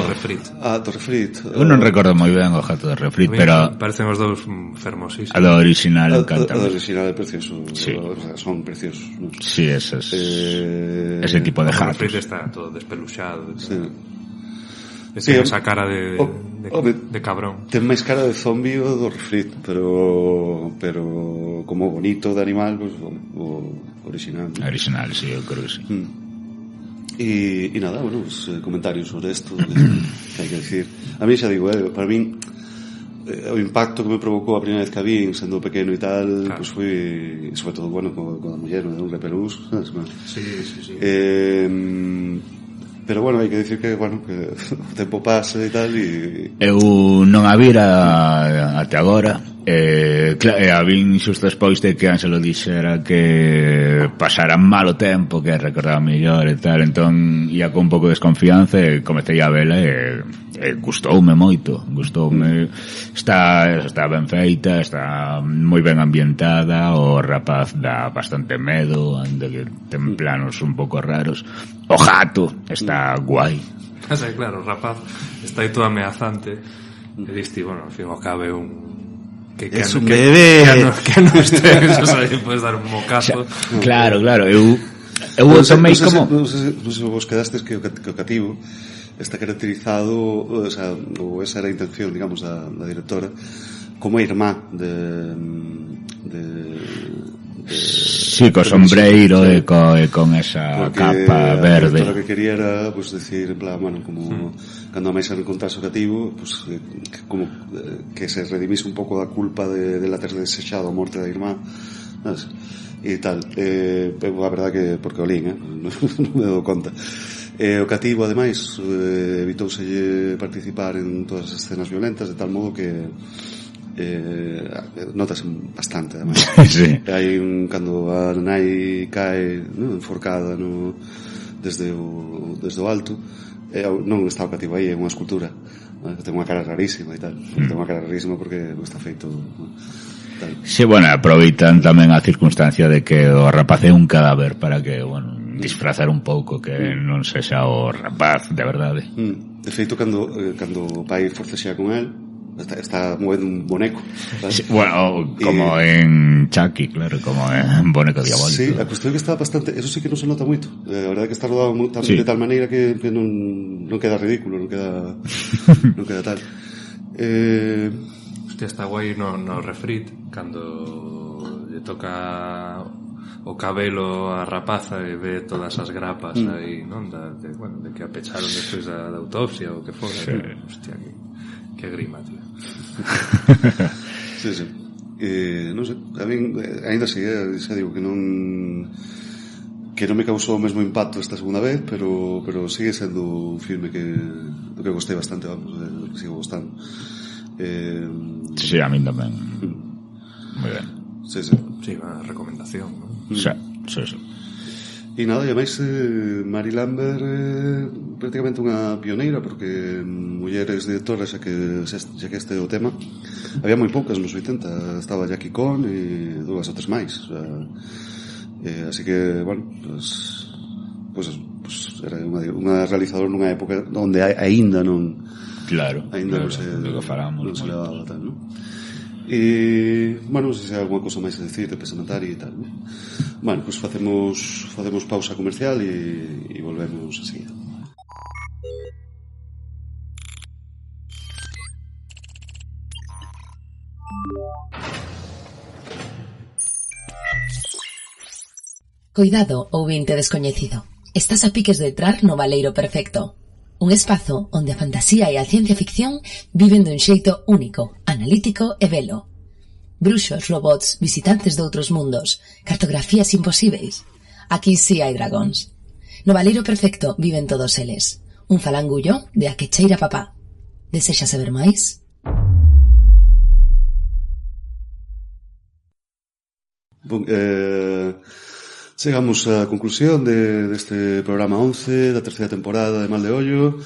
Torre Frit? Torre Frit. Eu non recordo moi ben o gato de Refrit, pero parecen os dous fermosísimos. A do original encanta. A do original é precioso. Sí. Son preciosos, ¿no? Sí, ese tipo de gatos. O Refrit está todo despeluxado. Sí. Esa cara de cabrón. Ten máis cara de zombie o do Refrit, pero como bonito de animal, pues, o original, ¿no? Original, sí, eu creo que sí. E nada, bueno, pues, comentarios sobre esto que hai que decir. A mí xa digo, para min o impacto que me provocou a primeira vez que a vi sendo pequeno e tal, Claro. pues foi sobre todo, bueno, con a muller, non? Un repelús, sabes? Sí. Pero bueno, hai que dicir que, bueno, que o tempo pasa e tal e... Eu non a vira até agora. A vin xusto despois de que Ángelo dixera que pasara mal o tempo, que recordaba mellor e tal, entón ia con un pouco de desconfianza e comecei a vela e gustoume moito, está ben feita, está moi ben ambientada, o rapaz dá bastante medo, ande que ten planos un pouco raros, o gato está guai. O sea, claro, o rapaz está aí todo ameazante e diste, bueno, al fin ao cabe que Es un bebé. Que non estés, o sea, podes dar un mocazo. Claro, eu tomei como... Non sei se vos quedastes que o cativo está caracterizado, o sea, ou esa era a intención, digamos, da directora, como a irmá de Sí, co sombreiro e con esa capa verde. Porque a que quería era, pues, decir, en plan, bueno, como cando a máis se encontrase o cativo, pues, como que se redimise un pouco da culpa de la ter desechado a morte da irmá, sabes? E tal, a verdad que porque o lín, non me dou conta. O cativo, ademais, evitouselle participar en todas as escenas violentas, de tal modo que notas bastante, ademais. Sí. Hai cando a nai cae, no, enforcada desde o alto, non está o cativo aí, é unha escultura, que ten unha cara rarísima e tal. Ten unha cara rarísima porque está feito, tal. Sí, bueno, aproveitan tamén a circunstancia de que o rapaz é un cadáver para que, bueno, disfrazar un pouco que non sexa o rapaz de verdade. De feito, cando o pai forcexea con el, está movendo un boneco, ¿sabes? Sí, bueno, como en Chucky, claro, como en Boneco Diabólico. Sí, a cuestión que está bastante, eso sí que non se nota moito. A verdade é que está rodado Sí. de tal maneira que non queda ridículo, non queda tal. Hostia, está guai no refrit cando lle toca o cabelo a rapaza e ve todas as grapas aí, non? De que a pecharon despois da autopsia ou que fora. Sí. Hostia, que grima, tío. Sí. Non sei, a min ainda así, xa digo que non me causou o mesmo impacto esta segunda vez, pero sigue sendo un filme do que gostei bastante, vamos, que sigo gostando. Sí, a min tamén. Moi ben. Sí. Sí, unha recomendación, non? Sí. E nada, e máis Mary Lambert prácticamente unha pioneira, porque mulleres directoras, xa que este é o tema, había moi poucas nos 80. Estaba Jackie Cohn e dúas ou tres máis, o sea, así que, bueno, pues era unha realizadora nunha época onde aínda non, Claro, aínda non se levaba tal, non? E, bueno, non sei se hai alguna cosa máis a decir de Pesanatari e tal, non? Bueno, pues facemos pausa comercial e volvemos a seguir. Coidado, ouvinte descoñecido. Estás a piques de entrar no Valeiro Perfecto. Un espazo onde a fantasía e a ciencia ficción viven dun xeito único, analítico e velo. Bruxos, robots, visitantes de outros mundos, cartografías imposíveis. Aquí sí hai dragóns. No Valeiro Perfecto viven todos eles. Un falangullo de a que cheira papá. Desexa saber máis? Chegamos á conclusión deste programa 11 da terceira temporada de Mal de Ollo.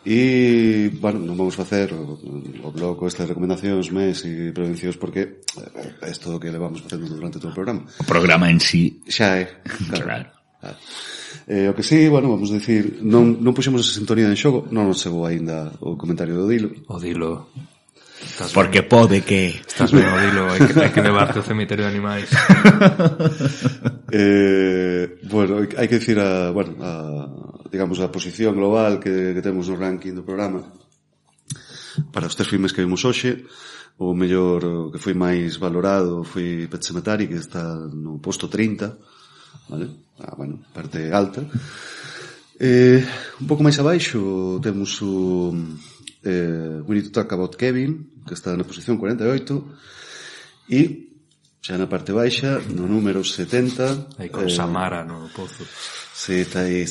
E, bueno, non vamos facer o bloco estas recomendacións, mes e prevencións, porque é isto que levamos facendo durante todo o programa. O programa en sí. Xa é, Claro. O que sí, bueno, vamos decir, non puxemos esa sintonía en xogo, non nos chegou aínda o comentario do Dilo. O Dilo. Porque pode que... Estás ben, o Dilo, hai que levarte ao cemiterio de animais. Bueno, hai que dicir digamos, a posición global que temos no ranking do programa para os 3 filmes que vimos hoxe. O mellor, o que foi máis valorado foi Pet Sematary, que está no posto 30, vale? Bueno, parte alta. Un pouco máis abaixo temos o We Need to Talk About Kevin, que está na posición 48, e xa na parte baixa, no número 70... Aí con Samara no pozo. Sí, está aí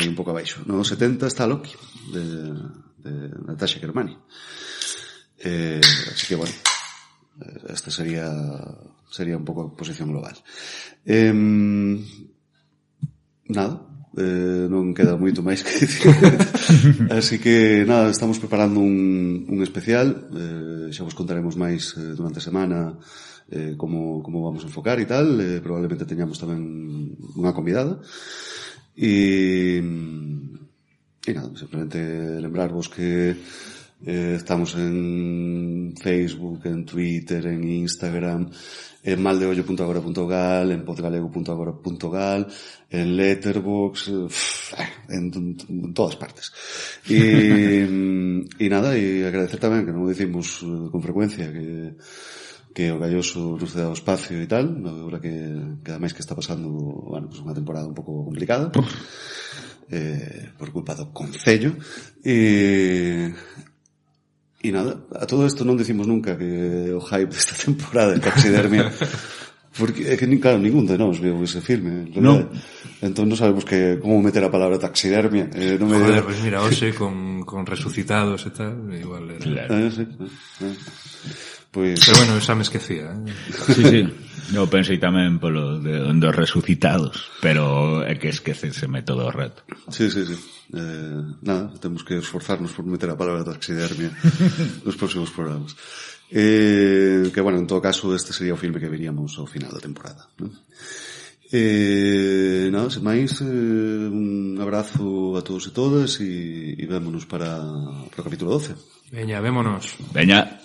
un pouco abaixo. No 70 está Loki, de Natasha Kermani. Así que, bueno, esta sería un pouco a posición global. Nada, non queda moito máis que dicir. Así que, nada, estamos preparando un especial. Xa vos contaremos máis durante a semana como vamos a enfocar e tal. Probablemente teñamos tamén unha convidada. E nada, simplemente lembrarvos que estamos en Facebook, en Twitter, en Instagram, en maldeollo.agora.gal, en podgalego.agora.gal, en Letterboxd, en todas partes. E nada, e agradecer tamén, que non o dicimos con frecuencia, que o Galloso nos dá o espacio e tal, agora que ademais que está pasando, bueno, pues unha temporada un pouco complicada, por culpa do Concello, e nada, a todo isto non decimos nunca que o hype desta temporada de Taxidermia, porque é que, claro, ningún de nós veu ese filme, non. Entón non sabemos como meter a palabra taxidermia. Joder, pues mira, hoxe con resucitados e tal, igual era... Claro. Sí. Pues... Pero bueno, esa me esquecía, Sí. Eu pensei tamén polo dos resucitados, pero é que esqueceseme todo o rato. Sí. Nada, temos que esforzarnos por meter a palabra taxidermia nos próximos programas. Que, bueno, en todo caso, este sería o filme que veríamos ao final da temporada, ¿no? Nada, sen máis, un abrazo a todos e todas e vémonos para o capítulo 12. Veña, vémonos. Veña.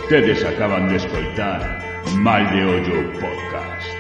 Vostedes acaban de escoitar Mal de Ollo Podcast.